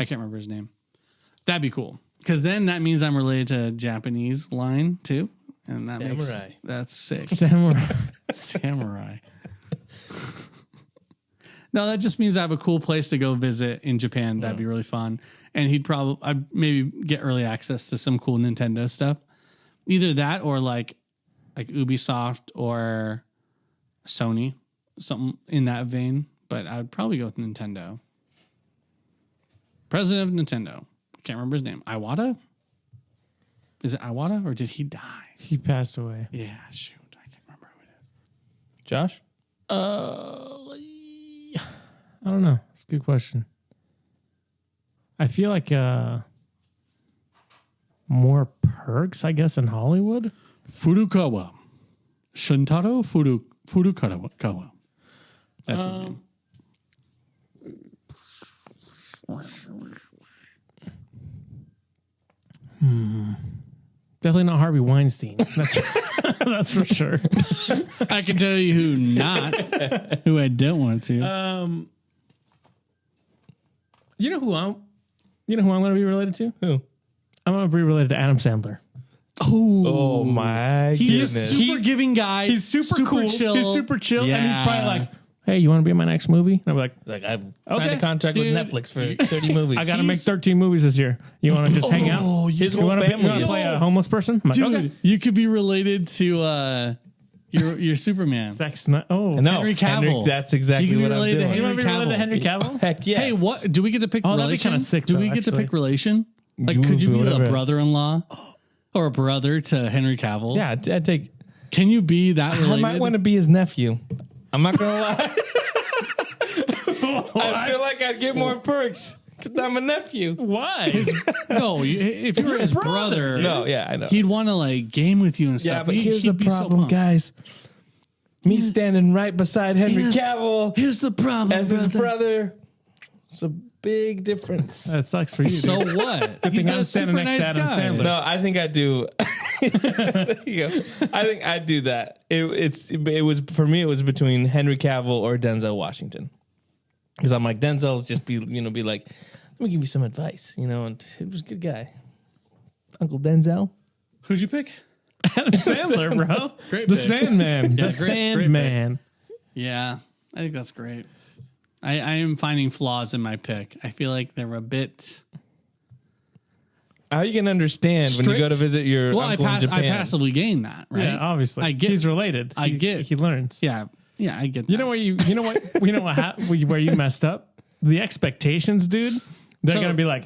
I can't remember his name. That'd be cool because then that means I'm related to a Japanese line too, and that that's sick. Samurai. No, that just means I have a cool place to go visit in Japan. That'd be really fun. And I'd maybe get early access to some cool Nintendo stuff. Either that or like Ubisoft or Sony, something in that vein. But I'd probably go with Nintendo. President of Nintendo. I can't remember his name. Iwata? Is it Iwata or did he die? he passed away. Yeah, shoot. I can't remember who it is. Josh? I don't know. It's a good question. I feel like more perks, I guess, in Hollywood. Furukawa. Shuntaro Furukawa. That's his name. Definitely not Harvey Weinstein. That's for sure. I can tell you who I don't want to. You know who I'm going to be related to? Who? I'm going to be related to Adam Sandler. Oh my He's goodness. a super giving guy. He's super cool. chill. He's super chill, Yeah. and he's probably like, "Hey, you want to be in my next movie?" And I'm like, I'm signed Okay, a contract dude. with Netflix for 30 movies. "I got to make 13 movies this year. You want to just hang out? His You whole want family to is- play a homeless person?" I'm like, Dude, "Okay." you could be related to your Superman. Oh, No, Henry Cavill. that's exactly You can be what I'm related to doing. you want to be related to Henry Henry Cavill? Heck yeah. Hey, what do we get to pick? Oh, that'd be relation? kinda sick, Do though, we get to actually. pick relation? Like, You could you be whatever. a brother-in-law or a brother to Henry Cavill? Yeah, I'd take. Can you be that related? I might want to be his nephew. I'm not gonna lie. I feel like I'd get more perks because I'm a nephew. Why? No, if you were his brother, No, yeah, I know. he'd want to like game with you and stuff. Yeah, but He- here's he'd the be so problem, pumped. guys. Me standing right beside Henry Here's- Cavill Here's the problem, as his brother. It's a big difference. That sucks for you. So dude. what? Good thing I'm standing next to Adam Sandler. No, I think I'd do. There you go. I think I'd do that. It was for me. It was between Henry Cavill or Denzel Washington, because I'm like Denzel's just be like, let me give you some advice, and he was a good guy. Uncle Denzel. Who'd you pick? Adam Sandler, bro. Great The pick. Sandman. Yeah, The great Sandman. Yeah, I think that's great. I am finding flaws in my pick. I feel like they're a bit. How you can understand when you go to visit your uncle in Japan? I passively gain that, right? Yeah, obviously. I get. He's related. He learns. Yeah, I get. That. You know where you messed up? The expectations, dude. They're So- gonna be like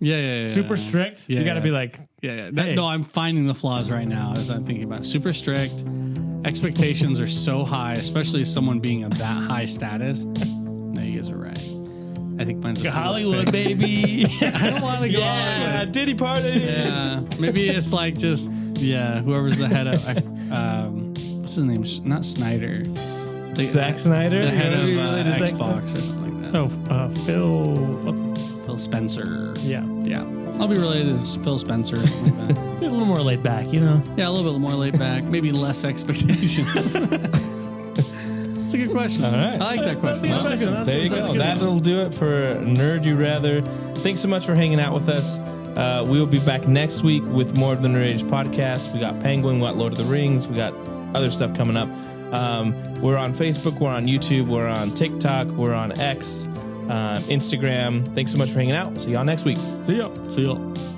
Yeah. super strict. Yeah, You got to yeah. be like, Yeah. Hey. No, I'm finding the flaws right now as I'm thinking about it. Super strict. Expectations are so high, especially someone being of that high status. No, you guys are right. I think mine's a foolish Hollywood, pick. baby. I don't want to go Hollywood. Diddy party. Yeah, maybe it's like just whoever's the head of what's his name? Not Snyder. Zack Snyder. The head of You wanna be related to Zack Xbox or something like that. Oh, Phil. What's his Phil Spencer. Yeah. Yeah. I'll be related to Phil Spencer. Something like that. Be a little more laid back, you know? Yeah, a little bit more laid back. Maybe less expectations. That's a good question. All right. I like that question. That's That's good. good. There you That's a go. good one. That'll do it for Nerd You Rather. Thanks so much for hanging out with us. We will be back next week with more of the Nerd Age podcast. We got Penguin, we got Lord of the Rings, we got other stuff coming up. We're on Facebook, we're on YouTube, we're on TikTok, we're on X, Instagram. Thanks so much for hanging out. See y'all next week. See ya. See y'all.